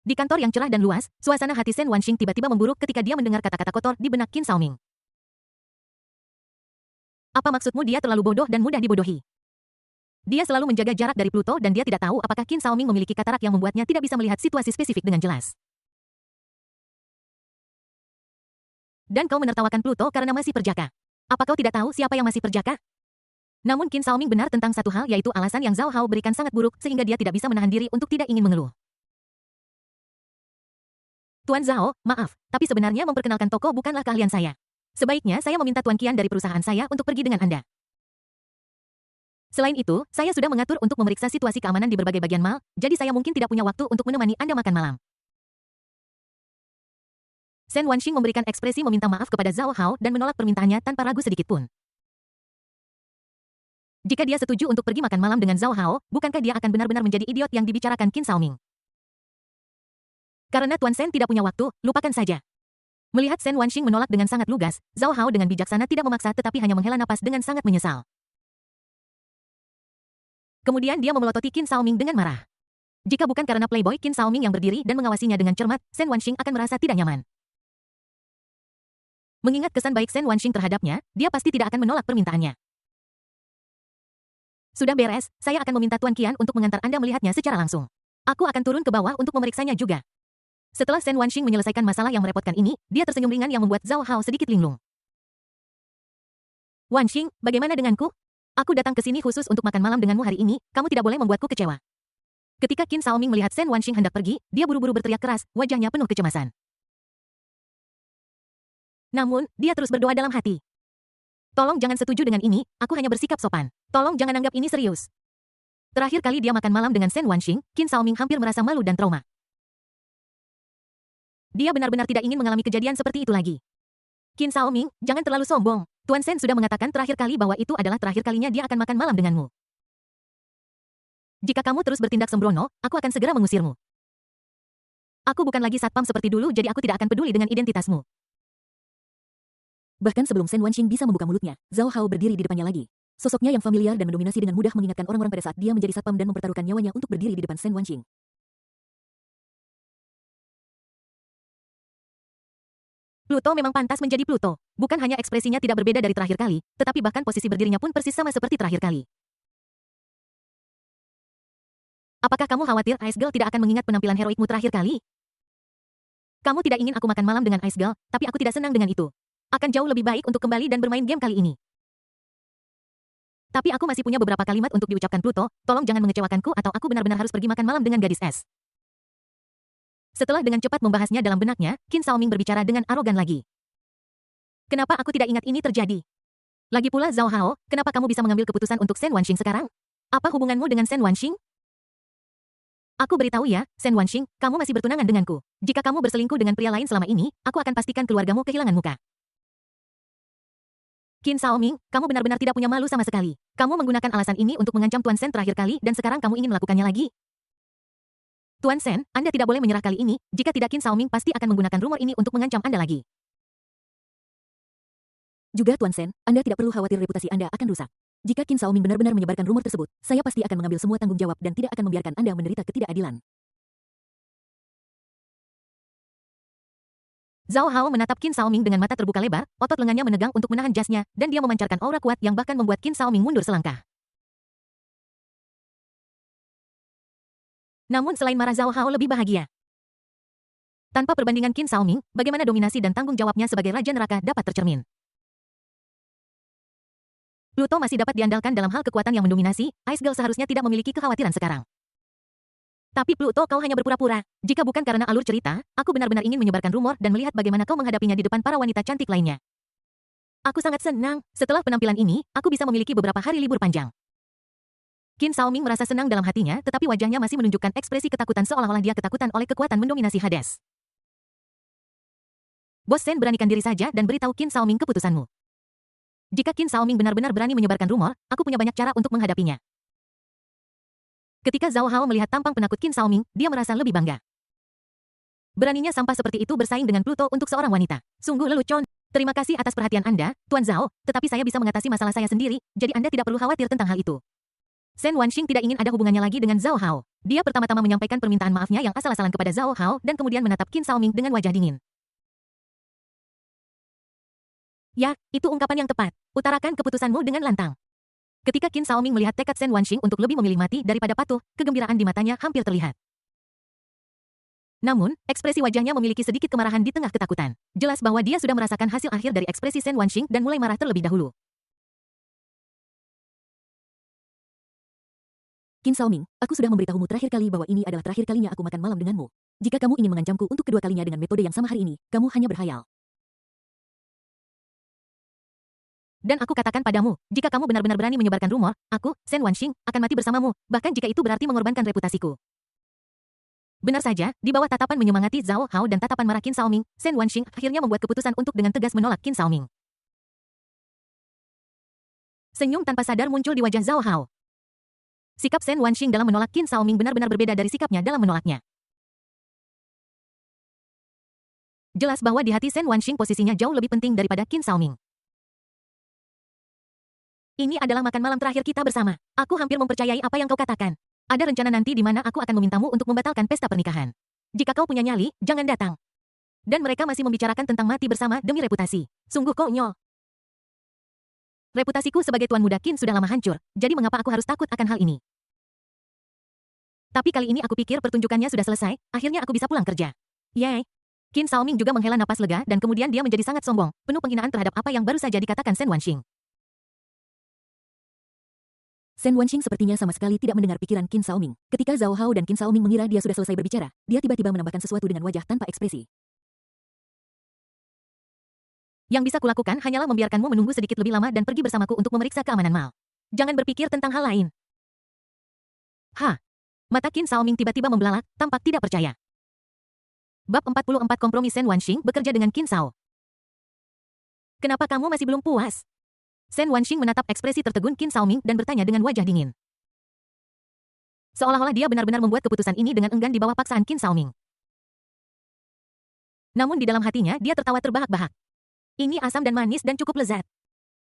Di kantor yang cerah dan luas, suasana hati Shen Wanxing tiba-tiba memburuk ketika dia mendengar kata-kata kotor di benak Qin Xiaoming. Apa maksudmu dia terlalu bodoh dan mudah dibodohi? Dia selalu menjaga jarak dari Pluto dan dia tidak tahu apakah Qin Xiaoming memiliki katarak yang membuatnya tidak bisa melihat situasi spesifik dengan jelas. Dan kau menertawakan Pluto karena masih perjaka. Apa kau tidak tahu siapa yang masih perjaka? Namun Qin Xiaoming benar tentang satu hal yaitu alasan yang Zhao Hao berikan sangat buruk sehingga dia tidak bisa menahan diri untuk tidak ingin mengeluh. Tuan Zhao, maaf, tapi sebenarnya memperkenalkan toko bukanlah keahlian saya. Sebaiknya saya meminta Tuan Qian dari perusahaan saya untuk pergi dengan Anda. Selain itu, saya sudah mengatur untuk memeriksa situasi keamanan di berbagai bagian mall, jadi saya mungkin tidak punya waktu untuk menemani Anda makan malam. Shen Wanxing memberikan ekspresi meminta maaf kepada Zhao Hao dan menolak permintaannya tanpa ragu sedikit pun. Jika dia setuju untuk pergi makan malam dengan Zhao Hao, bukankah dia akan benar-benar menjadi idiot yang dibicarakan Qin Xiaoming? Karena Tuan Shen tidak punya waktu, lupakan saja. Melihat Shen Wanxing menolak dengan sangat lugas, Zhao Hao dengan bijaksana tidak memaksa tetapi hanya menghela napas dengan sangat menyesal. Kemudian dia memelototi Qin Xiaoming dengan marah. Jika bukan karena playboy Qin Xiaoming yang berdiri dan mengawasinya dengan cermat, Shen Wanxing akan merasa tidak nyaman. Mengingat kesan baik Shen Wanxing terhadapnya, dia pasti tidak akan menolak permintaannya. Sudah beres, saya akan meminta Tuan Qian untuk mengantar Anda melihatnya secara langsung. Aku akan turun ke bawah untuk memeriksanya juga. Setelah Shen Wanxing menyelesaikan masalah yang merepotkan ini, dia tersenyum ringan yang membuat Zhao Hao sedikit linglung. Wanxing, bagaimana denganku? Aku datang ke sini khusus untuk makan malam denganmu hari ini, kamu tidak boleh membuatku kecewa. Ketika Qin Xiaoming melihat Shen Wanxing hendak pergi, dia buru-buru berteriak keras, wajahnya penuh kecemasan. Namun, dia terus berdoa dalam hati. Tolong jangan setuju dengan ini, aku hanya bersikap sopan. Tolong jangan anggap ini serius. Terakhir kali dia makan malam dengan Shen Wanxing, Qin Xiaoming hampir merasa malu dan trauma. Dia benar-benar tidak ingin mengalami kejadian seperti itu lagi. Qin Xiaoming, jangan terlalu sombong. Tuan Shen sudah mengatakan terakhir kali bahwa itu adalah terakhir kalinya dia akan makan malam denganmu. Jika kamu terus bertindak sembrono, aku akan segera mengusirmu. Aku bukan lagi satpam seperti dulu jadi aku tidak akan peduli dengan identitasmu. Bahkan sebelum Shen Wanxing bisa membuka mulutnya, Zhao Hao berdiri di depannya lagi. Sosoknya yang familiar dan mendominasi dengan mudah mengingatkan orang-orang pada saat dia menjadi satpam dan mempertaruhkan nyawanya untuk berdiri di depan Shen Wanxing. Pluto memang pantas menjadi Pluto. Bukan hanya ekspresinya tidak berbeda dari terakhir kali, tetapi bahkan posisi berdirinya pun persis sama seperti terakhir kali. Apakah kamu khawatir Ice Girl tidak akan mengingat penampilan heroikmu terakhir kali? Kamu tidak ingin aku makan malam dengan Ice Girl, tapi aku tidak senang dengan itu. Akan jauh lebih baik untuk kembali dan bermain game kali ini. Tapi aku masih punya beberapa kalimat untuk diucapkan Pluto, tolong jangan mengecewakanku atau aku benar-benar harus pergi makan malam dengan gadis es. Setelah dengan cepat membahasnya dalam benaknya, Qin Xiaoming berbicara dengan arogan lagi. Kenapa aku tidak ingat ini terjadi? Lagi pula Zhao Hao, kenapa kamu bisa mengambil keputusan untuk Shen Wanxing sekarang? Apa hubunganmu dengan Shen Wanxing? Aku beritahu ya, Shen Wanxing, kamu masih bertunangan denganku. Jika kamu berselingkuh dengan pria lain selama ini, aku akan pastikan keluargamu kehilangan muka. Qin Xiaoming, kamu benar-benar tidak punya malu sama sekali. Kamu menggunakan alasan ini untuk mengancam Tuan Shen terakhir kali dan sekarang kamu ingin melakukannya lagi? Tuan Shen, Anda tidak boleh menyerah kali ini, jika tidak Qin Xiaoming pasti akan menggunakan rumor ini untuk mengancam Anda lagi. Juga Tuan Shen, Anda tidak perlu khawatir reputasi Anda akan rusak. Jika Qin Xiaoming benar-benar menyebarkan rumor tersebut, saya pasti akan mengambil semua tanggung jawab dan tidak akan membiarkan Anda menderita ketidakadilan. Zhao Hao menatap Qin Xiaoming dengan mata terbuka lebar, otot lengannya menegang untuk menahan jasnya, dan dia memancarkan aura kuat yang bahkan membuat Qin Xiaoming mundur selangkah. Namun selain marah, Zhao Hao lebih bahagia. Tanpa perbandingan Qin Xiaoming, bagaimana dominasi dan tanggung jawabnya sebagai Raja Neraka dapat tercermin. Pluto masih dapat diandalkan dalam hal kekuatan yang mendominasi, Ice Girl seharusnya tidak memiliki kekhawatiran sekarang. Tapi Pluto, kau hanya berpura-pura. Jika bukan karena alur cerita, aku benar-benar ingin menyebarkan rumor dan melihat bagaimana kau menghadapinya di depan para wanita cantik lainnya. Aku sangat senang, setelah penampilan ini, aku bisa memiliki beberapa hari libur panjang. Qin Xiaoming merasa senang dalam hatinya, tetapi wajahnya masih menunjukkan ekspresi ketakutan seolah-olah dia ketakutan oleh kekuatan mendominasi Hades. Bos Sen, beranikan diri saja dan beritahu Qin Xiaoming keputusanmu. Jika Qin Xiaoming benar-benar berani menyebarkan rumor, aku punya banyak cara untuk menghadapinya. Ketika Zhao Hao melihat tampang penakut Qin Xiaoming, dia merasa lebih bangga. Beraninya sampah seperti itu bersaing dengan Pluto untuk seorang wanita. Sungguh lelucon. Terima kasih atas perhatian Anda, Tuan Zhao, tetapi saya bisa mengatasi masalah saya sendiri, jadi Anda tidak perlu khawatir tentang hal itu. Sen Wanxing tidak ingin ada hubungannya lagi dengan Zhao Hao. Dia pertama-tama menyampaikan permintaan maafnya yang asal-asalan kepada Zhao Hao dan kemudian menatap Qin Xiaoming dengan wajah dingin. Ya, itu ungkapan yang tepat. Utarakan keputusanmu dengan lantang. Ketika Qin Xiaoming melihat tekad Sen Wanxing untuk lebih memilih mati daripada patuh, kegembiraan di matanya hampir terlihat. Namun, ekspresi wajahnya memiliki sedikit kemarahan di tengah ketakutan. Jelas bahwa dia sudah merasakan hasil akhir dari ekspresi Sen Wanxing dan mulai marah terlebih dahulu. Qin Xiaoming, aku sudah memberitahumu terakhir kali bahwa ini adalah terakhir kalinya aku makan malam denganmu. Jika kamu ingin mengancamku untuk kedua kalinya dengan metode yang sama hari ini, kamu hanya berhayal. Dan aku katakan padamu, jika kamu benar-benar berani menyebarkan rumor, aku, Sen Wanxing, akan mati bersamamu, bahkan jika itu berarti mengorbankan reputasiku. Benar saja, di bawah tatapan menyemangati Zhao Hao dan tatapan marah Qin Xiaoming, Sen Wanxing akhirnya membuat keputusan untuk dengan tegas menolak Qin Xiaoming. Senyum tanpa sadar muncul di wajah Zhao Hao. Sikap Sen Wanxing dalam menolak Qin Xiaoming benar-benar berbeda dari sikapnya dalam menolaknya. Jelas bahwa di hati Sen Wanxing posisinya jauh lebih penting daripada Qin Xiaoming. Ini adalah makan malam terakhir kita bersama. Aku hampir mempercayai apa yang kau katakan. Ada rencana nanti di mana aku akan memintamu untuk membatalkan pesta pernikahan. Jika kau punya nyali, jangan datang. Dan mereka masih membicarakan tentang mati bersama demi reputasi. Sungguh konyol. Reputasiku sebagai tuan muda Qin sudah lama hancur, jadi mengapa aku harus takut akan hal ini? Tapi kali ini aku pikir pertunjukannya sudah selesai, akhirnya aku bisa pulang kerja. Yay! Qin Xiaoming juga menghela napas lega dan kemudian dia menjadi sangat sombong, penuh penghinaan terhadap apa yang baru saja dikatakan Sen Wanxing. Sen Wanxing sepertinya sama sekali tidak mendengar pikiran Qin Xiaoming. Ketika Zhao Hao dan Qin Xiaoming mengira dia sudah selesai berbicara, dia tiba-tiba menambahkan sesuatu dengan wajah tanpa ekspresi. Yang bisa kulakukan hanyalah membiarkanmu menunggu sedikit lebih lama dan pergi bersamaku untuk memeriksa keamanan Mal. Jangan berpikir tentang hal lain. Mata Qin Xiaoming tiba-tiba membelalak, tampak tidak percaya. Bab 44 Kompromi. Sen Wanxing bekerja dengan Qin Xiao. Kenapa kamu masih belum puas? Sen Wanxing menatap ekspresi tertegun Qin Xiaoming dan bertanya dengan wajah dingin. Seolah-olah dia benar-benar membuat keputusan ini dengan enggan di bawah paksaan Qin Xiaoming. Namun di dalam hatinya dia tertawa terbahak-bahak. Ini asam dan manis dan cukup lezat.